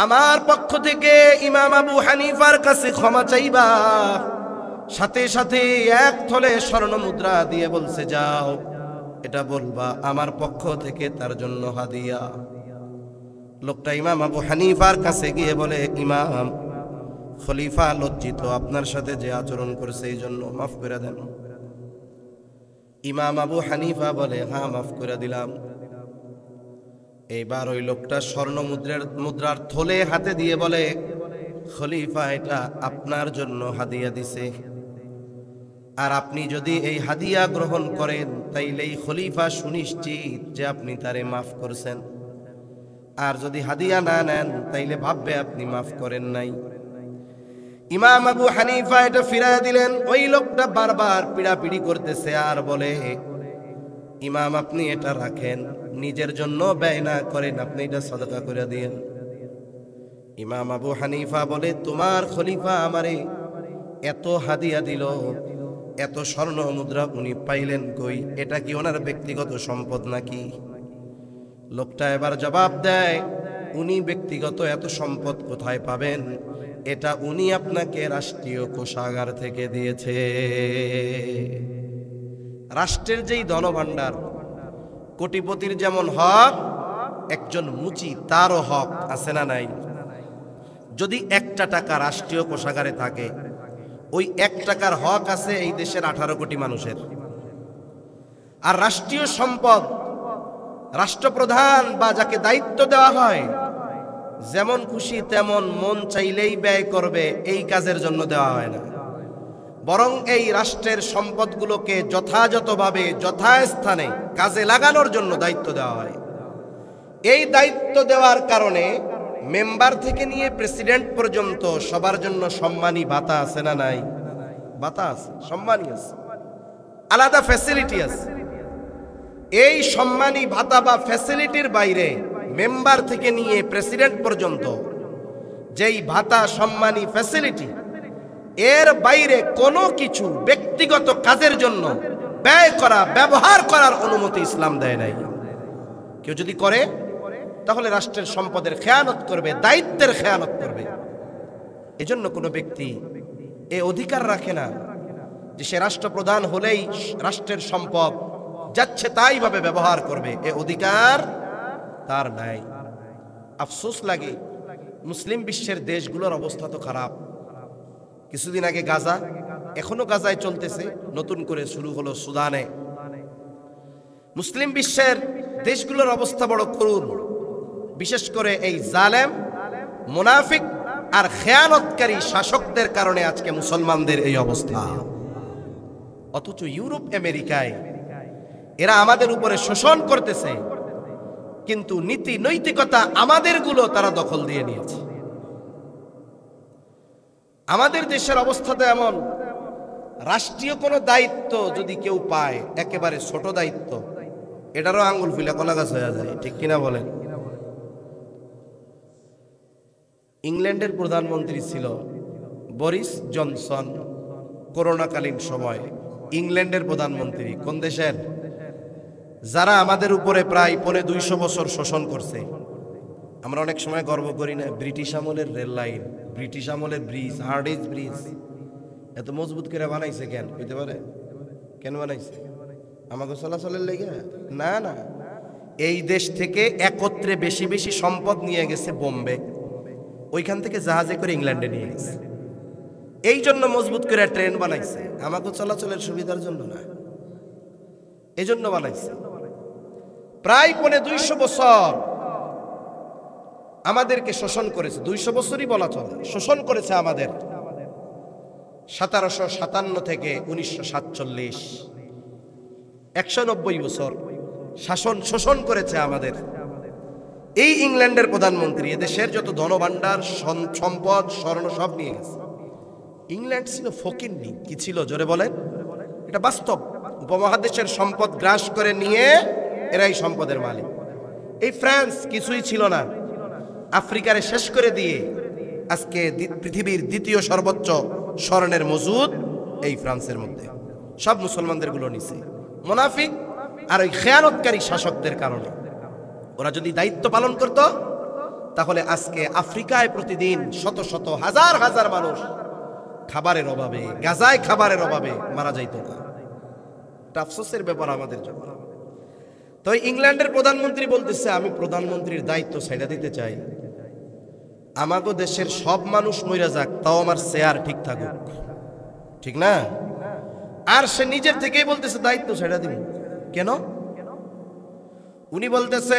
আমার পক্ষ থেকে ইমাম আবু হানিফার কাছে ক্ষমা চাইবা। সাথে সাথে 1 থলে স্বর্ণ মুদ্রা দিয়ে বলছে, যাও এটা বলবা আমার পক্ষ থেকে তার জন্য হাদিয়া। লোকটা ইমাম আবু হানিফার কাছে গিয়ে বলে, ইমাম, খলিফা লজ্জিত, আপনার সাথে যে আচরণ করেছে এই জন্য মাফ করে দেন। ইমাম আবু হানিফা বলে, হ্যাঁ মাফ করে দিলাম। এইবার ওই লোকটা স্বর্ণ মুদ্রার থলে হাতে দিয়ে বলে, খলিফা এটা আপনার জন্য হাদিয়া দিছে, আর আপনি যদি এই হাদিয়া গ্রহণ করেন তাইলেই খলিফা সুনিশ্চিত যে আপনি তারে মাফ করছেন, আর যদি হাদিয়া না নেন তাইলে ভাববে আপনি মাফ করেন নাই। ইমাম আবু হানিফা এটা ফিরাইয়া দিলেন। ওই লোকটা বারবার পিড়াপিড়ি করতেছে আর বলে, ইমাম আপনি এটা রাখেন, নিজের জন্য ব্যয় না করেন, আপনি এটা সাদাকা করে দিয়েন। ইমাম আবু হানিফা বলে, তোমার খলিফা আমারে এত হাদিয়া দিল, এত স্বর্ণ মুদ্রা উনি পাইলেন কই? এটা কি ওনার ব্যক্তিগত সম্পদ নাকি? লোকটা এবার জবাব দেয়, উনি ব্যক্তিগত এত সম্পদ কোথায় পাবেন? এটা উনি আপনাকে রাষ্ট্রীয় কোষাগার থেকে দিয়েছে। রাষ্ট্রের যেই ধনভাণ্ডার, কোটিপতির যেমন হক, একজন মুচি তারও হক আছে না নাই? যদি 1 টাকা রাষ্ট্রীয় কোষাগারে থাকে, ওই 1 টাকার হক আছে এই দেশের 18 কোটি মানুষের। আর রাষ্ট্রীয় সম্পদ রাষ্ট্রপ্রধান বা যাকে দায়িত্ব দেওয়া হয়, যেমন খুশি তেমন মন চাইলেই ব্যয় করবে, এই কাজের জন্য দেওয়া হয় না। বরং এই রাষ্ট্রের সম্পদগুলোকে যথাযথভাবে যথাস্থানে কাজে লাগানোর জন্য দায়িত্ব দেওয়া হয়। এই দায়িত্ব দেওয়ার কারণে মেম্বার থেকে নিয়ে প্রেসিডেন্ট পর্যন্ত সবার জন্য সম্মানী ভাতা আছে না নাই? ভাতা আছে, সম্মানী আছে, আলাদা ফ্যাসিলিটি আছে। এই সম্মানী ভাতা বা ফ্যাসিলিটির বাইরে মেম্বার থেকে নিয়ে প্রেসিডেন্ট পর্যন্ত যেই ভাতা, সম্মানী, ফ্যাসিলিটি, এর বাইরে কোনো কিছু ব্যক্তিগত কাজের জন্য ব্যয় করা, ব্যবহার করার অনুমতি ইসলাম দেয় নাই। কেউ যদি করে তাহলে রাষ্ট্রের সম্পদের খেয়ানত করবে, দায়িত্বের খেয়ানত করবে। এজন্য কোনো ব্যক্তি এ অধিকার রাখে না যে সে রাষ্ট্রপ্রধান হলেই রাষ্ট্রের সম্পদ যাচ্ছে তাই ভাবে ব্যবহার করবে, এ অধিকার তার নাই। আফসোস লাগে, মুসলিম বিশ্বের দেশগুলোর অবস্থা তো খারাপ। কিছুদিন আগে গাজা, এখনো গাজায় চলতেছে, নতুন করে শুরু হলো সুদানে। মুসলিম বিশ্বের দেশগুলোর অবস্থা বড় করুণ। বিশেষ করে এই জালেম, মুনাফিক আর খেয়ানতকারী শাসকদের কারণে আজকে মুসলমানদের এই অবস্থা। অথচ ইউরোপ, আমেরিকায় এরা আমাদের উপরে শোষণ করতেছে, কিন্তু নীতি নৈতিকতা আমাদেরগুলো তারা দখল দিয়ে নিয়েছে। আমাদের দেশের অবস্থা তো এমন, রাষ্ট্রীয় কোনো দায়িত্ব যদি কেউ পায়, একেবারে ছোট দায়িত্ব, এটারও আঙ্গুল ফুলে কলা গাছ হয়ে যায়, ঠিক কিনা বলেন? ইংল্যান্ডের প্রধানমন্ত্রী ছিল বরিস জনসন, করোনাকালীন সময় ইংল্যান্ডের প্রধানমন্ত্রী। কোন দেশের? যারা আমাদের উপরে প্রায় 250 বছর শোষণ করছে। আমরা অনেক সময় গর্ব করি না, ব্রিটিশ আমলের রেল লাইন, ব্রিটিশ আমলের ব্রিজ, হার্ডিজ ব্রিজ এত মজবুত করে বানাইছে কেন? হইতে পারে কেন বানাইছে? আমাকে চলাচলের লেগে? না না, এই দেশ থেকে একত্রে বেশি বেশি সম্পদ নিয়ে গেছে বোম্বে, ওইখান থেকে জাহাজে করে ইংল্যান্ডে নিয়ে গেছে। এই জন্য মজবুত করে ট্রেন বানাইছে, আমাকে চলাচলের সুবিধার জন্য না, এই জন্য বানাইছে। প্রায় 250 বছর আমাদেরকে শোষণ করেছে, 200 বছরই বলা চলে, শোষণ করেছে আমাদের। 1757 থেকে 1947, 190 বছর শোষণ করেছে আমাদের। এই ইংল্যান্ডের প্রধানমন্ত্রী এদেশের যত ধনভাণ্ডার, সম্পদ, স্বর্ণ সব নিয়ে গেছে। ইংল্যান্ড ছিল ফকিন্নি, কি ছিল জোরে বলেন? এটা বাস্তব। উপমহাদেশের সম্পদ গ্রাস করে নিয়ে এরাই সম্পদের মালিক। এই ফ্রান্স কিছুই ছিল না, আফ্রিকারে শেষ করে দিয়ে আজকে পৃথিবীর দ্বিতীয় সর্বোচ্চ স্বর্ণের মজুদ এই ফ্রান্সের মধ্যে। সব মুসলমানদের গুলো নিছে মুনাফিক আর ওই খেয়ানতকারী শাসকদের কারণে। ওরা যদি দায়িত্ব পালন করত তাহলে আজকে আফ্রিকায় প্রতিদিন শত শত হাজার হাজার মানুষ খাবারের অভাবে, গাজায় খাবারের অভাবে মারা যাইত না। এটা আফসোসের ব্যাপার আমাদের জন্য। তো ইংল্যান্ডের প্রধানমন্ত্রী বলতেছে, আমি প্রধানমন্ত্রীর দায়িত্ব ছেড়ে দিতে চাই, আমাগো দেশের সব মানুষ মইরা যাক, তাও আমার শেয়ার ঠিক থাকুক। ঠিক না? আর সে নিজের থেকেই বলতেছে দায়িত্ব ছেড়ে দিব। কেন? উনি বলতেছে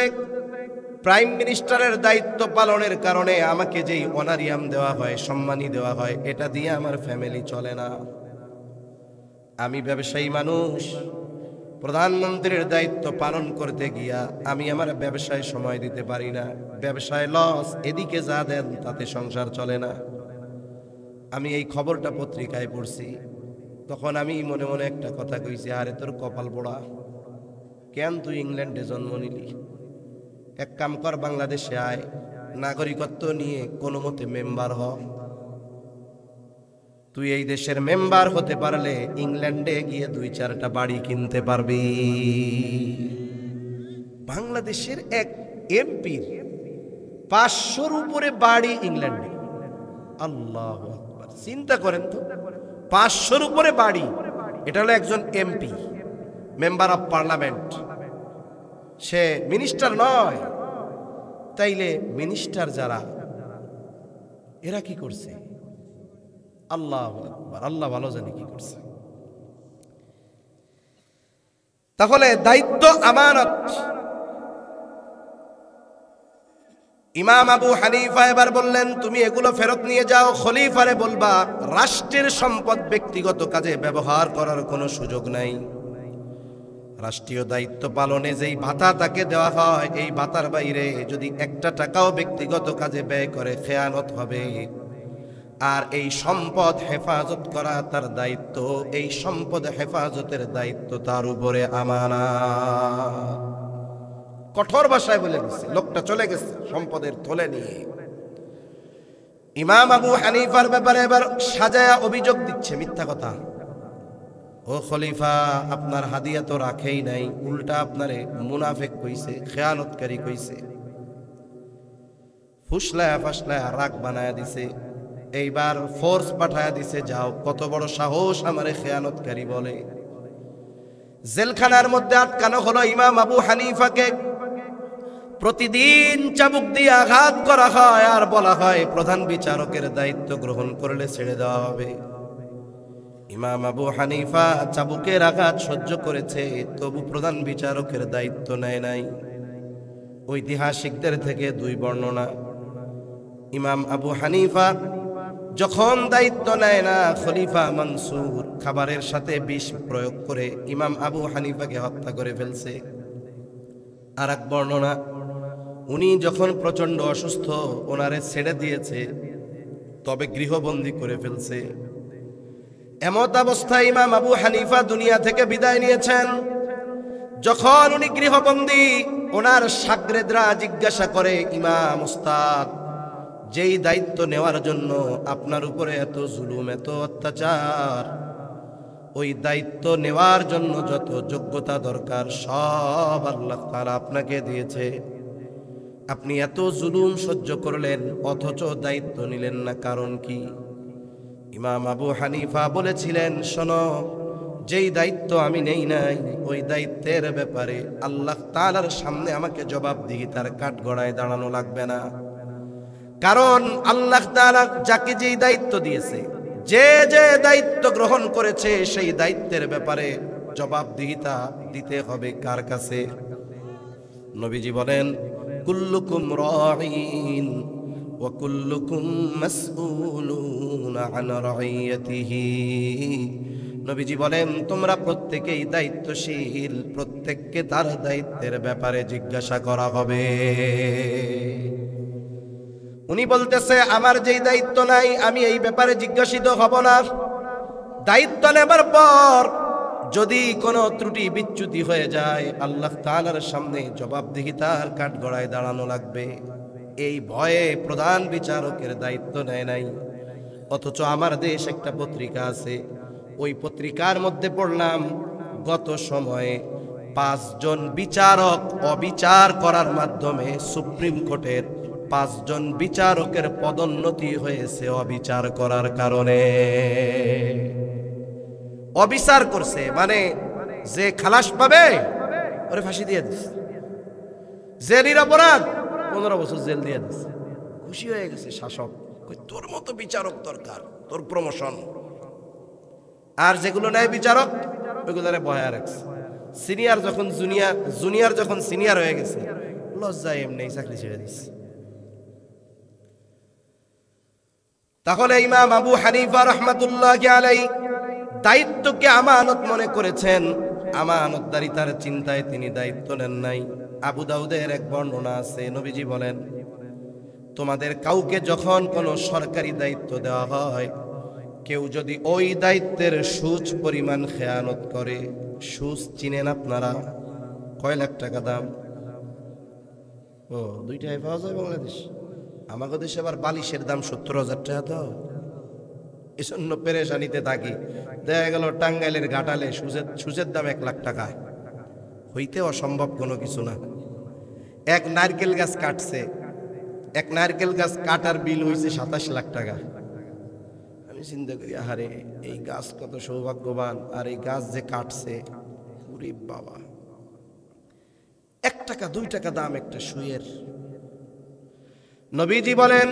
প্রাইম মিনিস্টারের দায়িত্ব পালনের কারণে আমাকে যেই অনারিয়াম দেওয়া হয়, সম্মানী দেওয়া হয়, এটা দিয়ে আমার ফ্যামিলি চলে না। আমি ব্যবসায়ী মানুষ, প্রধানমন্ত্রীর দায়িত্ব পালন করতে গিয়া আমি আমার ব্যবসায় সময় দিতে পারি না, ব্যবসায় লস, এদিকে যা দেন তাতে সংসার চলে না। আমি এই খবরটা পত্রিকায় পড়ছি, তখন আমি মনে মনে একটা কথা কইছি, আরে তোর কপাল পোড়া, কেন তুই ইংল্যান্ডে জন্ম নিলি? এক কাম কর, বাংলাদেশে আয়, নাগরিকত্ব নিয়ে কোনো মতে মেম্বার হ। তুই এই দেশের মেম্বার হতে পারলে ইংল্যান্ডে গিয়ে 2-4টা বাড়ি কিনতে পারবি। বাংলাদেশের এক এমপির 500-র উপরে বাড়ি ইংল্যান্ডে। আল্লাহু আকবার, চিন্তা করেন তো, 500-র উপরে বাড়ি। এটা হলো একজন MP, member of parliament, say minister নয়। তাইলে মিনিস্টার যারা, এরা কি করছে? আল্লাহু আকবার, আল্লাহ ভালো জানে কি করছে। তাহলে দায়িত্ব আমানত। ইমাম আবু হানিফা এবার বললেন, তুমি এগুলো ফেরত নিয়ে যাও, খলিফারে বলবা রাষ্ট্রের সম্পদ ব্যক্তিগত কাজে ব্যবহার করার কোনো সুযোগ নাই। রাষ্ট্রীয় দায়িত্ব পালনে যেই ভাতা তাকে দেওয়া হয়, এই ভাতার বাইরে যদি 1টা টাকাও ব্যক্তিগত কাজে ব্যয় করে, খেয়ানত হবে। আর এই সম্পদ হেফাজত করা তার দায়িত্ব, এই সম্পদ হেফাজতের দায়িত্ব তার উপরে আমানত। কঠোর ভাষায় বলে দিচ্ছে, লোকটা চলে গেছে সম্পদের থলে নিয়ে। ইমাম আবু হানিফার ব্যাপারে এবার সাজায়া অভিযোগ দিচ্ছে, মিথ্যা কথা। ও খলিফা, আপনার হাদিয়া তো রাখেই নাই, উল্টা আপনারে মুনাফিক কইছে, খেয়ানতকারী কইছে, ফুসলায়া ফাসলায়া রাগ বানায়া দিছে। এইবার ফোর্স পাঠায়া দিছে, যাও, কত বড় সাহস আমারে খেয়ানতকারী বলে। জেলখানার মধ্যে আটকানো হলো ইমাম আবু হানিফাকে। প্রতিদিন চাবুক দিয়ে আঘাত করা হয় আর বলা হয় প্রধান বিচারকের দায়িত্ব গ্রহণ করলে ছেড়ে দেওয়া হবে। ইমাম আবু হানিফা চাবুকের আঘাত সহ্য করেছে, তবু প্রধান বিচারকের দায়িত্ব নেয় নাই। ঐতিহাসিকদের থেকে 2 বর্ণনা। ইমাম আবু হানিফা যখন দায়িত্ব নেয় না, খলিফা মনসুর খাবারের সাথে বিষ প্রয়োগ করে ইমাম আবু হানিফাকে হত্যা করে ফেলছে। আর এক বর্ণনা, উনি যখন প্রচন্ড অসুস্থ, ওনারে ছেড়ে দিয়েছে, তবে গৃহবন্দী করে ফেলছে। এমত অবস্থায় ইমাম আবু হানিফা দুনিয়া থেকে বিদায় নিয়েছেন। যখন উনি গৃহবন্দী, ওনার শাগরেদরা জিজ্ঞাসা করে, ইমাম উস্তাদ, যেই দায়িত্ব নেওয়ার জন্য আপনার উপরে এত জুলুম, এত অত্যাচার, ওই দায়িত্ব নেওয়ার জন্য যত যোগ্যতা দরকার সব আল্লাহ তাআলা আপনাকে দিয়েছে। আপনি এত জুলুম সহ্য করলেন, অথচ দায়িত্ব নিলেন না, কারণ কি? ইমাম আবু হানিফা বলেছিলেন, শোনো, যেই দায়িত্ব আমি নেই নাই, ওই দায়িত্বের ব্যাপারে আল্লাহ তাআলার সামনে আমাকে জবাবদিহিতার কাঠগড়ায় দাঁড়ানো লাগবে না। কারণ আল্লাহ তাআলা যাকে যেই দায়িত্ব দিয়েছে, যে যে দায়িত্ব গ্রহণ করেছে, সেই দায়িত্বের ব্যাপারে জবাবদিহিতা দিতে হবে কার কাছে? নবীজি বলেন, কুল্লুকুম রাঈন ওয়া কুল্লুকুম মাসউলুন আন রাইয়াতিহি। নবীজি বলেন, তোমরা প্রত্যেকেই দায়িত্বশীল, প্রত্যেককে তার দায়িত্বের ব্যাপারে জিজ্ঞাসা করা হবে। উনি বলতেছে, আমার যেই দায়িত্ব নাই, আমি এই ব্যাপারে জিজ্ঞাসিত হব না। দায়িত্ব নেবার পর যদি কোনো ত্রুটি বিচ্যুতি হয়ে যায়, আল্লাহ তাআলার সামনে জবাবদিহিতার কাঠগড়ায় দাঁড়ানো লাগবে। এই ভয়ে প্রধান বিচারকের দায়িত্ব নেয় নাই। অথচ আমার দেশ একটা পত্রিকা আছে, ওই পত্রিকার মধ্যে পড়লাম, গত সময়ে 5 জন বিচারক অবিচার করার মাধ্যমে সুপ্রিম কোর্টের 5 জন বিচারকের পদোন্নতি হয়েছে অবিচার করার কারণে। অবিচার করছে মানে যে খালাস পাবে ওরে ফাঁসি দিয়ে দিচ্ছে, যে নিরপরাধ 15 বছর জেল দিয়ে দিচ্ছে। খুশি হয়ে গেছে শাসক, তোর মতো বিচারক দরকার, তোর প্রমোশন। আর যেগুলো ন্যায় বিচারক ওইগুলোরে বহায়া রাখছে। সিনিয়র যখন জুনিয়র, জুনিয়র যখন সিনিয়র হয়ে গেছে, লজ্জায় এমনি চাকরি ছেড়ে দিচ্ছে। তাহলে ইমাম আবু হানিফা রাহমাতুল্লাহি আলাইহি দায়িত্বকে আমানত মনে করেছেন, আমানতদারিতার চিন্তায় তিনি দায়িত্ব নেন নাই। আবু দাউদের এক বর্ণনা আছে, নবীজি বলেন, তোমাদের কাউকে যখন কোনো সরকারি দায়িত্ব দেওয়া হয়, কেউ যদি ওই দায়িত্বের সুচ পরিমাণ খেয়ানত করে, সুচ চিনেন আপনারা? কয় লাখ টাকা দাম? ও, দুইটাই পাওয়া যায় বাংলাদেশ। আমাদের দেশে আবার বালিশের দাম 70,000 টাকা। তো এজন্য পেরেশানিতে থাকি। দেখা গেল টাঙ্গাইলের ঘাটালে সুচের দাম 1 লাখ টাকা। হইতে অসম্ভব কোনো কিছু না। এক নারকেল গাছ কাটছে, এক নারকেল গাছ কাটার বিল হয়েছে 27 লাখ টাকা। আমি চিন্তা করি, আরে এই গাছ কত সৌভাগ্যবান, আর এই গাছ যে কাটছে, ওরে বাবা, 1 টাকা 2 টাকা দাম একটা সুয়ের। নবীজি বলেন,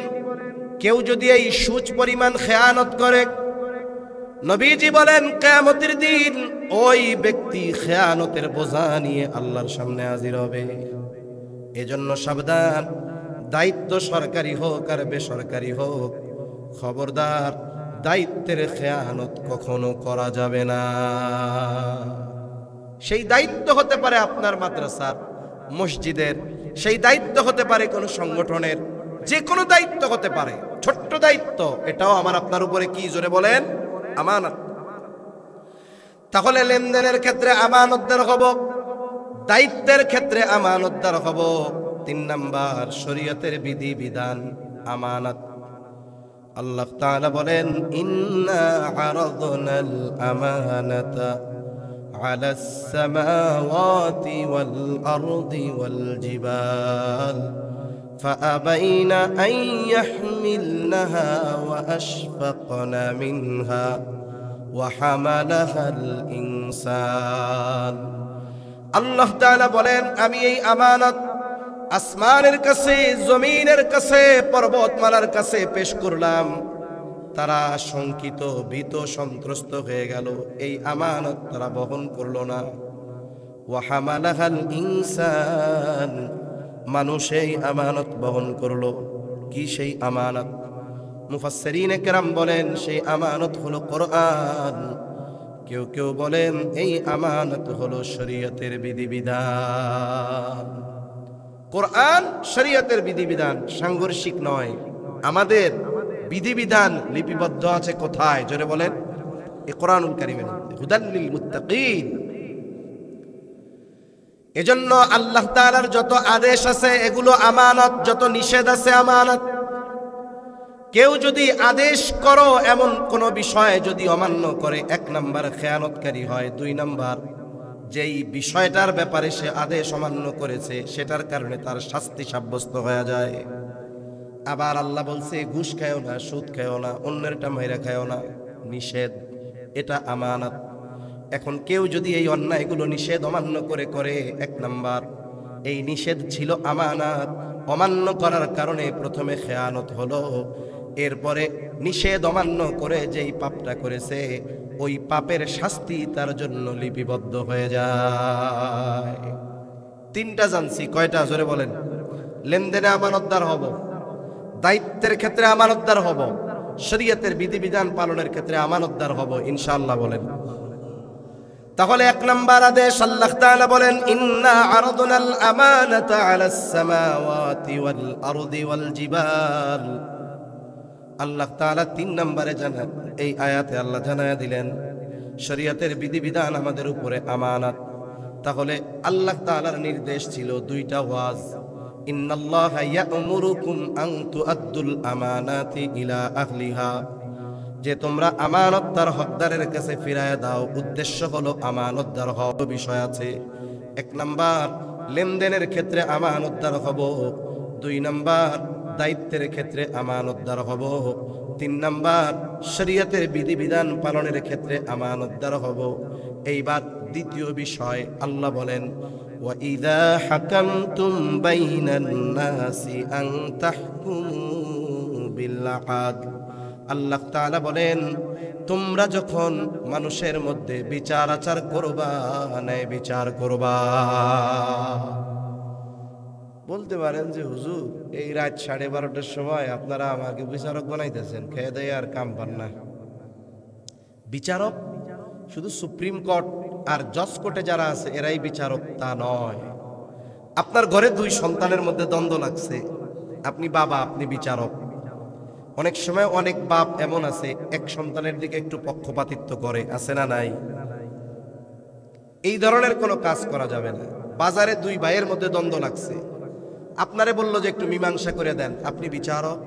কেউ যদি এই সুচ পরিমাণ খেয়ানত করে, নবীজি বলেন কিয়ামতের দিন ওই ব্যক্তি খেয়ানতের বোঝা নিয়ে আল্লাহর সামনে হাজির হবে। এজন্য সাবধান, দায়িত্ব সরকারি হোক আর বেসরকারি হোক, খবরদার দায়িত্বের খেয়ানত কখনো করা যাবে না। সেই দায়িত্ব হতে পারে আপনার মাদ্রাসার, মসজিদের, সেই দায়িত্ব হতে পারে কোনো সংগঠনের, যে কোনো দায়িত্ব হতে পারে, ছোট্ট দায়িত্ব, এটাও আমার আপনার উপরে কি, জোরে বলেন, আমানত। তাহলে লেনদেনের ক্ষেত্রে আমানতদার হব, দায়িত্বের ক্ষেত্রে আমানতদার হব। 3 নাম্বার, শরীয়তের বিধি বিধান আমানত। আল্লাহ তাআলা বলেন, ইন্না আরাদনাল আমানাতা আলাস সামাওয়াতি ওয়াল আরদি ওয়াল জিবাল فأبين أن يحملنها وأشفقن منها وحملها الإنسان। আল্লাহ তাআলা বলেন, আমি এই আমানত আসমানের কাছে, জমিনের কাছে, পর্বতমালার কাছে পেশ করলাম। তারা শঙ্কিত, ভীত, সন্ত্রস্ত হয়ে গেল, এই আমানত তারা বহন করলো না। ওয়া হামালাহাল ইনসান, মানুষ এই আমানত বহন করলো। কি সেই আমানত? মুফাসসিরিনে কেরাম বলেন, সেই আমানত হলো কোরআন। কেউ কেউ বলেন এই আমানত হলো শরীয়তের বিধিবিধান। কোরআন শরীয়তের বিধিবিধান, সাংঘর্ষিক নয়। আমাদের বিধিবিধান লিপিবদ্ধ আছে কোথায়, জোরে বলেন? এই কোরআনুল কারীমের মধ্যে, হুদাল লিল মুত্তাকিন। এজন্য আল্লাহ তাআলার যত আদেশ আছে এগুলো আমানত, যত নিষেধ আছে আমানত। কেউ যদি আদেশ করো এমন কোন বিষয়ে যদি অমান্য করে, 1 নাম্বার খেয়ানতকারী হয়। 2 নাম্বার, যেই বিষয়টার ব্যাপারে সে আদেশ অমান্য করেছে সেটার কারণে তার শাস্তি সাব্যস্ত হয়ে যায়। আবার আল্লাহ বলছে, ঘুষ খায়ও না, সুদ খায়ও না, অন্যেরটা মাইরা খায়ও না, নিষেধ, এটা আমানত। এখন কেউ যদি এই অন্যায়গুলো নিষেধ অমান্য করে 1 নাম্বার, এই নিষেধ ছিল আমানত, অমান্য করার কারণে প্রথমে খেয়ানত হলো, এরপরে নিষেধ অমান্য করে যেই পাপটা করেছে ওই পাপের শাস্তি তার জন্য লিপিবদ্ধ হয়ে যায়। 3টা জানছি, কয়টা জোরে বলেন? লেনদেনে আমানতদার হব, দায়িত্বের ক্ষেত্রে আমানতদার হব, শরীয়তের বিধিবিধান পালনের ক্ষেত্রে আমানতদার হব ইনশাআল্লাহ বলেন। তাহলে 1 নাম্বার আদেশ, আল্লাহ তাআলা বলেন, ইন্না আরাদনাল আমানাতা আলাস সামাওয়াতি ওয়াল আরদি ওয়াল জিবাল। আল্লাহ তাআলা 3 নম্বরে জানান, এই আয়াতে আল্লাহ জানায়া দিলেন শরীয়তের বিধিবিধান আমাদের উপরে আমানত। তাহলে আল্লাহ তাআলার নির্দেশ ছিল 2টা ওয়াজ, ইন্নাল্লাহা ইয়া'মুরুকুম আন তুআদ্দুল আমানাতি ইলা আহলিহা, যে তোমরা আমানত তার হকদারের কাছে ফিরায় দাও। উদ্দেশ্য হলো আমানতদার হওয়ার বিষয় আছে। 1 নাম্বার লেনদেনের ক্ষেত্রে আমানতদার হব, 2 নাম্বার দায়িত্বের ক্ষেত্রে আমানতদার হব, 3 নাম্বার শরীয়তের বিধিবিধান পালনের ক্ষেত্রে আমানতদার হব। এইবার দ্বিতীয় বিষয়, আল্লাহ বলেন, ওয়া ইযা হাকামতুম বাইনান নাসি আন তাহকুমু বিল আদল। আল্লাহ তাআলা বলেন, তোমরা যখন মানুষের মধ্যে বিচার আচার করবা, ন্যায় বিচার করবা। বলতে পারেন যে হুজুর, এই রাত 12:30টার সময় আপনারা আমাকে বিচারক বানাইতেছেন, খেয়ে দেয় আর কাম পান না। বিচারক শুধু সুপ্রিম কোর্ট আর জজ কোর্টে যারা আছে এরাই বিচারক তা নয়। আপনার ঘরে 2 সন্তানের মধ্যে দ্বন্দ্ব লাগছে, আপনি বাবা, আপনি বিচারক। অনেক সময় অনেক বাপ এমন আছে এক সন্তানের দিকে একটু পক্ষপাতিত্ব করে, আছে না নাই? এই ধরনের কোনো কাজ করা যাবে না। বাজারে 2 ভাইয়ের মধ্যে দ্বন্দ্ব লাগছে, আপনারে বলল যে একটু মীমাংসা করে দেন, আপনি বিচারক।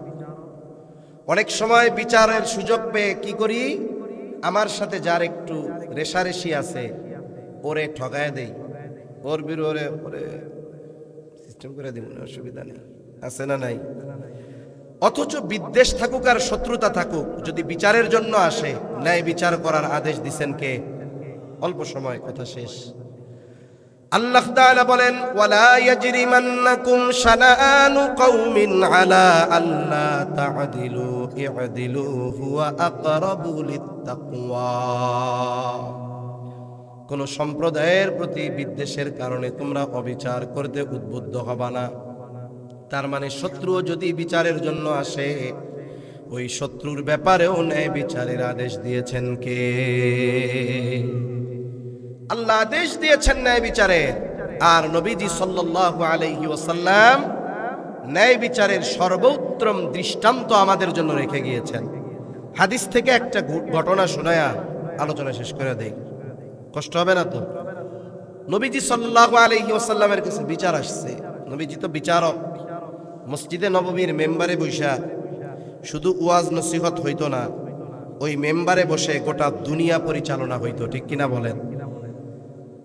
অনেক সময় বিচারের সুযোগ পেয়ে কি করি, আমার সাথে যার একটু রেশারেশি আছে ওরে ঠগায় দেই, ওর বিরুদ্ধে ওরে সিস্টেম করে দিব, অসুবিধা নেই, আছে না নাই? অথচ বিদ্বেষ থাকুক আর শত্রুতা থাকুক, যদি বিচারের জন্য আসে, ন্যায় বিচার করার আদেশ দিবেন কে? অল্প সময়, কথা শেষ। আল্লাহ তাআলা বলেন, ওয়ালা ইয়াজরিমান্নাকুম শানাআনু কওমিন আলা আল্লা তা'দিলু ই'দিলু হুয়া আকরাবু লিত্তাকওয়া। কোন সম্প্রদায়ের প্রতি বিদ্বেষের কারণে তোমরা অবিচার করতে উদ্বুদ্ধ হবা না। তার মানে শত্রুও যদি বিচারের জন্য আসে, ওই শত্রুর ব্যাপারেও ন্যায় বিচারের আদেশ দিয়েছেন কে? আল্লাহ আদেশ দিয়েছেন ন্যায় বিচারের। আর নবীজি সাল্লাল্লাহু আলাইহি ওয়াসাল্লাম ন্যায় বিচারের সর্বোত্তম দৃষ্টান্ত আমাদের জন্য রেখে গিয়েছেন। হাদিস থেকে একটা ঘটনা শোনায়া আলোচনা শেষ করে দেই, কষ্ট হবে না তো? নবীজি সাল্লাল্লাহু আলাইহি ওয়াসাল্লামের কাছে বিচার আসছে। নবীজি তো বিচারক। মসজিদে নববীর মেম্বারে বসা শুধু ওয়াজ নসিহত হইতো না, ওই মেম্বারে বসে গোটা দুনিয়া পরিচালনা হইতো, ঠিক কিনা বলেন?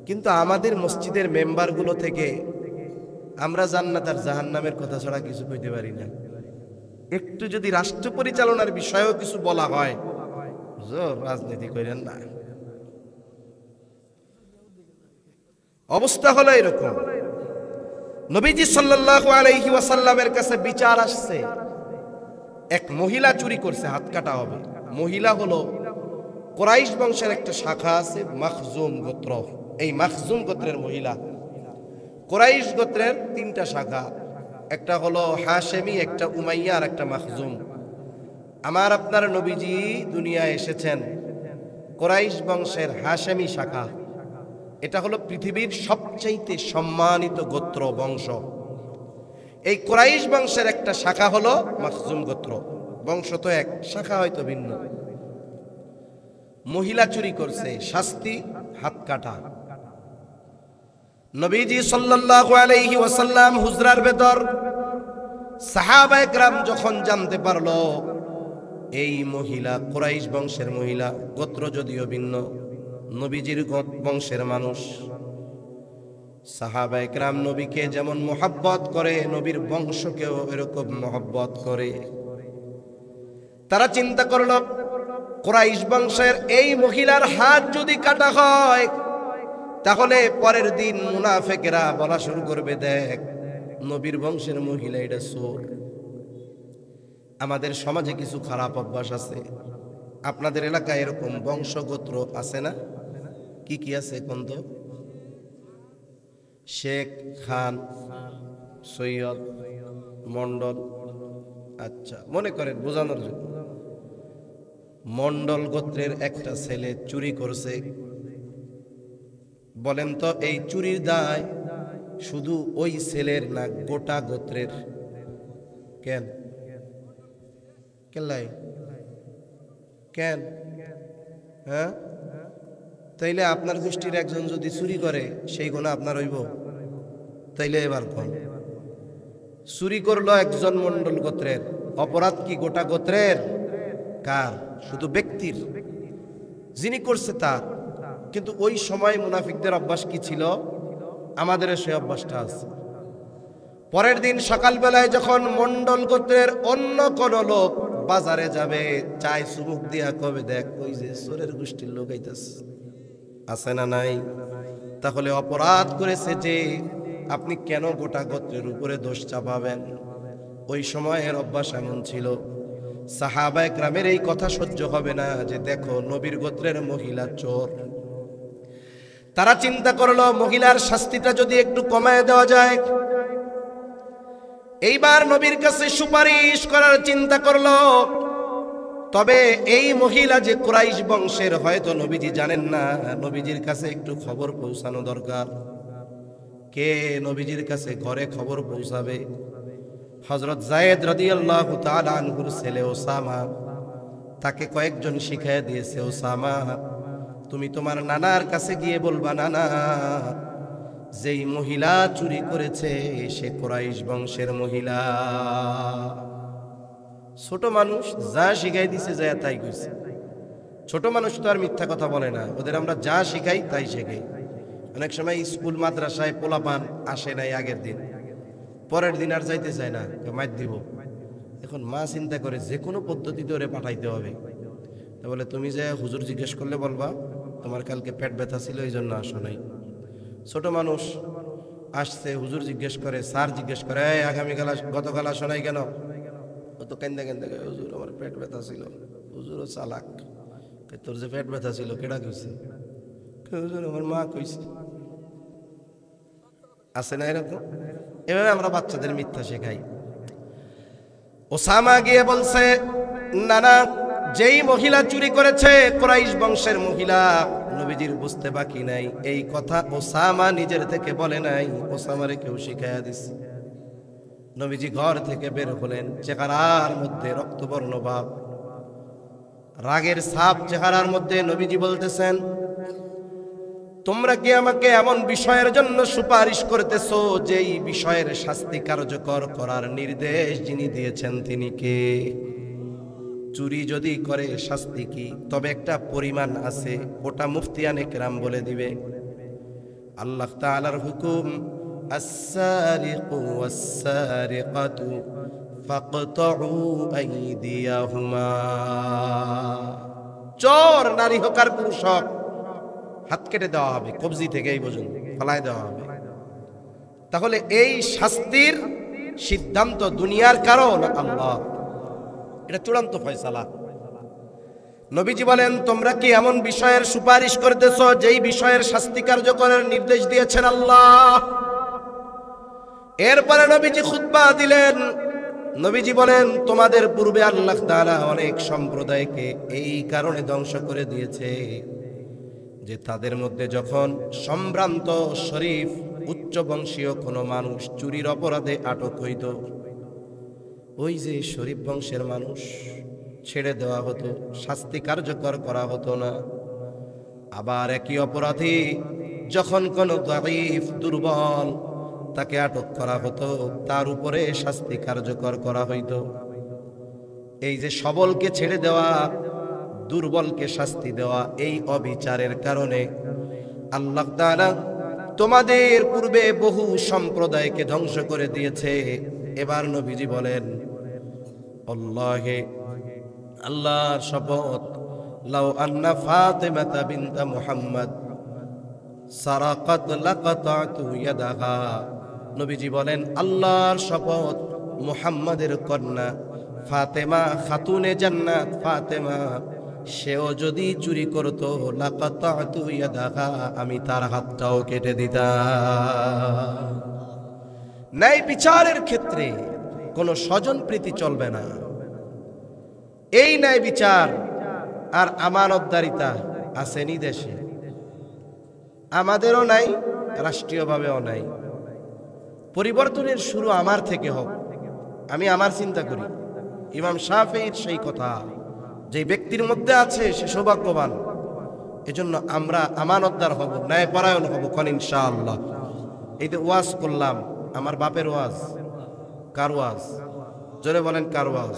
কিন্তু আমাদের মসজিদের মেম্বারগুলো থেকে আমরা জান্নাত আর জাহান্নামের কথা ছাড়া কিছু কইতে পারি না। একটু যদি রাষ্ট্র পরিচালনার বিষয়েও কিছু বলা হয়, রাজনীতি করেন না, অবস্থা হলো এরকম। নবীজি সাল্লাল্লাহু আলাইহি ওয়াসাল্লামের কাছে বিচার আসছে, এক মহিলা চুরি করছে, হাত কাটা হবে। মহিলা হলো কুরাইশ বংশের একটা শাখা আছে, মাখজুম গোত্র। এই মাখজুম গোত্রের মহিলা। কুরাইশ গোত্রের 3টা শাখা, একটা হলো হাশেমি, একটা উমাইয়া আর একটা মাখজুম। আমার আপনার নবীজি দুনিয়ায় এসেছেন কুরাইশ বংশের হাশেমি শাখা। এটা হলো পৃথিবীর সবচাইতে সম্মানিত গোত্র বংশ। এই কুরাইশ বংশের একটা শাখা হলো মাখজুম গোত্র। বংশ তো এক, শাখা হয়তো ভিন্ন। মহিলা চুরি করছে, শাস্তি হাত কাটা। নবীজি সাল্লাল্লাহু আলাইহি ওয়াসাল্লাম হুজরার ভেতর সাহাবায়ে কেরাম যখন জানতে পারলো এই মহিলা কুরাইশ বংশের মহিলা, গোত্র যদিও ভিন্ন, নবীজির বংশের মানুষ, সাহাবায়ে কেরাম নবীকে যেমন মোহাব্বত করে, নবীর বংশকেও এরকম মোহাব্বত করে। তারা চিন্তা করল, কুরাইশ বংশের এই মহিলার হাত যদি কাটা হয়, তাহলে পরের দিন মুনাফিকরা বলা শুরু করবে, দেখ নবীর বংশের মহিলা এটা চোর। আমাদের সমাজে কিছু খারাপ অভ্যাস আছে, আপনাদের এলাকায় এরকম বংশগোত্র আছে না? কি কি আছে কোন তো? শেখ, খান, সৈয়দ, মন্ডল। আচ্ছা, মনে করেন বোঝানোর জন্য, মন্ডল গোত্রের একটা ছেলে চুরি করছে। বলেন তো এই চুরির দায় শুধু ওই ছেলের না গোটা গোত্রের? কেন কেলাই কেন? হ্যাঁ, তাইলে আপনার গোষ্ঠীর একজন যদি চুরি করে সেই গুনাহ আপনার হইব? তাইলে এবার কোন চুরি করলো একজন মন্ডল গোত্রের, অপরাধ কি গোটা গোত্রের? কার? শুধু ব্যক্তির, যিনি করছে তার। কিন্তু ওই সময় মুনাফিকদের অভ্যাস কি ছিল? আমাদের সেই অভ্যাসটা আছে। পরের দিন সকালবেলায় যখন মন্ডল গোত্রের অন্য কোন লোক বাজারে যাবে, চাই চুমুক দিয়া কবে, দেখ ওই যে চোরের গোষ্ঠীর লোক আইতাছে, আছে না নাই? তাহলে অপরাধ করেছে যে, আপনি কেন গোটা গোত্রের উপরে দোষ চাপাবেন? ওই সময়ের অভ্যাস এমন ছিল। সাহাবায়ে কেরামের এই কথা সহ্য হবে না যে দেখো নবীর গোত্রের মহিলা চোর। তারা চিন্তা করলো মহিলার শাস্তিটা যদি একটু কমায় দেওয়া যায়। এইবার নবীর কাছে সুপারিশ করার চিন্তা করলো। তবে এই মহিলা যে কুরাইশ বংশের, হয়তো নবীজি জানেন না, নবীজির কাছে একটু খবর পৌঁছানো দরকার। কে নবীজির কাছে ঘরে খবর পৌঁছাবে? হযরত যায়েদ রাদিয়াল্লাহু তাআলা আনহুর ছেলে ওসামা। তাকে কয়েকজন শিখিয়ে দিয়েছে, ওসামা তুমি তোমার নানার কাছে গিয়ে বলবা, নানা যেই মহিলা চুরি করেছে সে কুরাইশ বংশের মহিলা। ছোট মানুষ যা শিখাই দিছে যা তাই কইছে। ছোট মানুষ তো আর মিথ্যা কথা বলে না, ওদের আমরা যা শিখাই তাই শেখাই। অনেক সময় স্কুল মাদ্রাসায় পোলাপান আসে নাই আগের দিন, পরের দিন আর যাইতে চায় না, মাইর দিব। এখন মা চিন্তা করে যে কোনো পদ্ধতিতে ওরে পাঠাইতে হবে। তা বলে তুমি যে হুজুর জিজ্ঞেস করলে বলবা তোমার কালকে পেট ব্যথা ছিল এই জন্য আসো নাই। ছোট মানুষ আসছে, হুজুর জিজ্ঞেস করে, স্যার জিজ্ঞেস করে, আগামীকাল গতকাল আসো নাই কেন? ও তো কেন্দে কেন্দে হুজুর আমার পেট ব্যথা ছিল। হুজুরও চালাক, তোর যে পেট ব্যথা ছিল কেডা কইছে? হুজুর আমার মা কইছে। আছে না এরকম? এভাবে আমরা বাচ্চাদের মিথ্যা শেখাই। ওসামা গিয়ে বলছে, নানা যেই মহিলা চুরি করেছে কুরাইশ বংশের মহিলা। নবীজির বুঝতে বাকি নাই, এই কথা ওসামা নিজের থেকে বলে নাই, ওসামারে কেউ শিখাইয়া দিছে। নবীজি ঘর থেকে বের হলেন, চেহারার মধ্যে রক্তবর্ণ ভাব, রাগের ছাপ চেহারার মধ্যে। নবীজি বলতেছেন, তোমরা কি আমাকে এমন বিষয়ের জন্য সুপারিশ করতেছো যেই বিষয়ের শাস্তি কার্যকর করার নির্দেশ যিনি দিয়েছেন তিনি কে? চুরি যদি করে শাস্তি কি? তবে একটা পরিমাণ আছে, ওটা মুফতিয়ানে কেরাম বলে দিবে। আল্লাহ তাআলার হুকুম, আস-সারিকু ওয়াস-সারিকাতু ফাকতাউ আইদিয়াহুমা। চোর নারী হোক আর পুরুষ হোক হাত কেটে দেওয়া হবে, কবজি থেকে এই পর্যন্ত ফেলায় দেওয়া হবে। তাহলে এই শাস্তির সিদ্ধান্ত দুনিয়ার কারণ আল্লাহ, এটা চূড়ান্ত ফয়সালা। নবীজি বলেন, তোমরা কি এমন বিষয়ের সুপারিশ করতেছো যেই বিষয়ের শাস্তি কার্যকরের নির্দেশ দিয়েছেন আল্লাহ? এরপরে নবীজি খুতবা দিলেন। নবীজি বলেন, তোমাদের পূর্বে আল্লাহ তাআলা অনেক সম্প্রদায়কে এই কারণে ধ্বংস করে দিয়েছে যে তাদের মধ্যে যখন সম্ভ্রান্ত শরীফ উচ্চ বংশীয় কোনো মানুষ চুরির অপরাধে আটক হইত, ওই যে শরীফ বংশের মানুষ ছেড়ে দেওয়া হতো, শাস্তি কার্যকর করা হতো না। আবার একই অপরাধী যখন কোনো দাঈফ দুর্বল তাকে আটক করা হতো, তার উপরে শাস্তি কার্যকর করা হইত। এই যে সবলকে ছেড়ে দেওয়া, দুর্বলকে শাস্তি দেওয়া, এই অবিচারের কারণে আল্লাহ তাআলা তোমাদের পূর্বে বহু সম্প্রদায়কে ধ্বংস করে দিয়েছে। এবার নবীজি বলেন, আল্লাহে, আল্লাহর শপথ, লাউ আন্না ফাতিমাতা বিনতা মুহাম্মদ সারাকাত লাকাতাতু ইয়াদাহা। নবীজি বলেন, আল্লাহর শপথ, মুহাম্মাদের কন্যা ফাতেমা, খাতুনে জান্নাত ফাতেমা, সেও যদি চুরি করত, লাকাতাতু ইয়াদাহা, আমি তার হাতটাও কেটে দিতাম। ন্যায় বিচারের ক্ষেত্রে কোনো স্বজনপ্রীতি চলবে না। এই ন্যায় বিচার আর আমানতদারিতা আসেনি দেশে, আমাদেরও নাই, রাষ্ট্রীয়ভাবেও নাই। পরিবর্তনের শুরু আমার থেকে হোক, আমি আমার চিন্তা করি। ইমাম শাফিঈর সেই কথা, যে ব্যক্তির মধ্যে আছে সে সৌভাগ্যবান। এজন্য আমরা আমানতদার হব, ন্যায়পরায়ণ হব, কোন ইনশাআল্লাহ। এই যে ওয়াজ করলাম, আমার বাপের ওয়াজ, কার ওয়াজ? জোরে বলেন, কার ওয়াজ?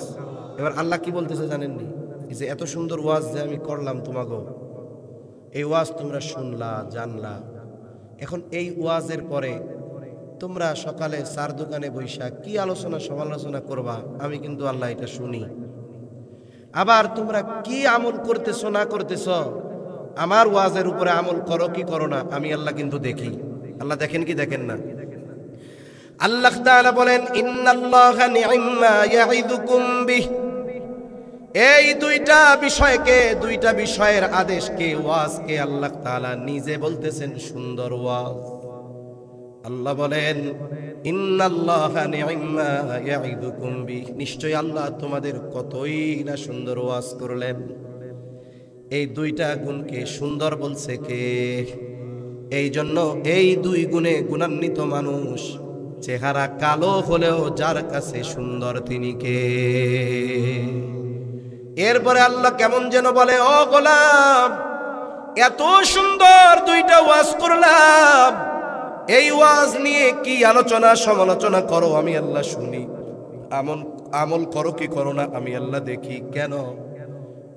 এবার আল্লাহ কি বলতেছে জানেননি? এই যে এত সুন্দর ওয়াজ যে আমি করলাম তোমাকে, এই ওয়াজ তোমরা শুনলা, জানলা। এখন এই ওয়াজের পরে তোমরা সকালে চার দোকানে বৈশা কি আলোচনা সমালোচনা করবা, আমি কিন্তু আল্লাহ এটা শুনি। আবার তোমরা কি আমল করতেছো না করতেছো, আমার ওয়াজের উপরে আমল করো কি করো না, আমি আল্লাহ কিন্তু দেখি। আল্লাহ দেখেন কি দেখেন না? আল্লাহ তাআলা বলেন, ইন্নাল্লাহা নি'ম্মা ইয়া'iদুকুম বিহি, এই দুইটা বিষয়ের আদেশকে ওয়াজকে আল্লাহ তাআলা নিজে বলতেছেন সুন্দর ওয়াজ। আল্লাহ বলেন ইন্নাল্লাহা নি'ম্মা ইয়া'iদুকুম বিহি, নিশ্চয় আল্লাহ তোমাদের কতই না সুন্দর ওয়াজ করলেন। এই দুইটা গুণকে সুন্দর বলছে কে? এই জন্য এই দুই গুণে গুণান্বিত মানুষ চেহারা কালো হলেও যার কাছে সুন্দর তিনি কে? এরপরে আল্লাহ কেমন যেন বলে, ও গোলাম, এত সুন্দর দুইটা ওয়াজ করলাম, এই ওয়াজ নিয়ে কি আলোচনা সমালোচনা করো আমি আল্লাহ শুনি, আমল করো কি করো না আমি আল্লাহ দেখি। কেন?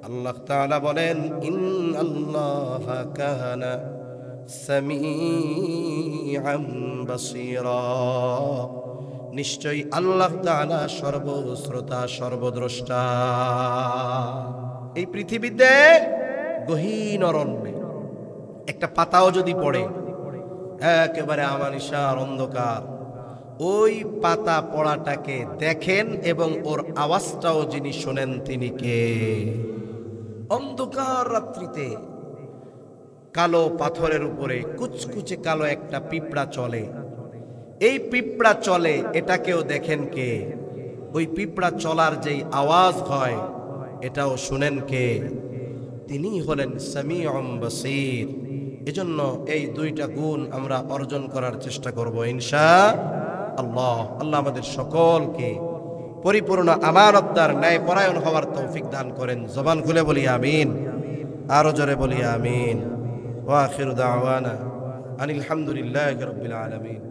আল্লাহ তাআলা বলেন ইন্নাল্লাহা কানা সামিআন বাসীরা, নিশ্চয়ই আল্লাহ তাআলা সর্বশ্রোতা সর্বদ্রষ্টা। এই পৃথিবীতে গহীন অরণ্যে একটা পাতাও যদি পড়ে, একেবারে আমানিশার অন্ধকার, ওই পাতা পড়াটাকে দেখেন এবং ওর আওয়াজটাও যিনি শোনেন তিনি কে? অন্ধকার রাত্রিতে কালো পাথরের উপরে কুচকুচে কালো একটা পিঁপড়া চলে, এই পিঁপড়া চলে এটাকেও দেখেন কে? ওই পিঁপড়া চলার যেই আওয়াজ হয় এটাও শুনেন কে? তিনি হলেন সামিউম বাসীর। এজন্য এই দুইটা গুণ আমরা অর্জন করার চেষ্টা করব ইনশাআল্লাহ। আল্লাহ আমাদের সকলকে পরিপূর্ণ আমানতদার ন্যায় পরায়ণ হওয়ার তৌফিক দান করেন। জবান খুলে বলি আমিন, আরো জোরে বলি আমিন। ওয়া আখিরু দাওয়ানা আনিল হামদুলিল্লাহি রাব্বিল আলামিন।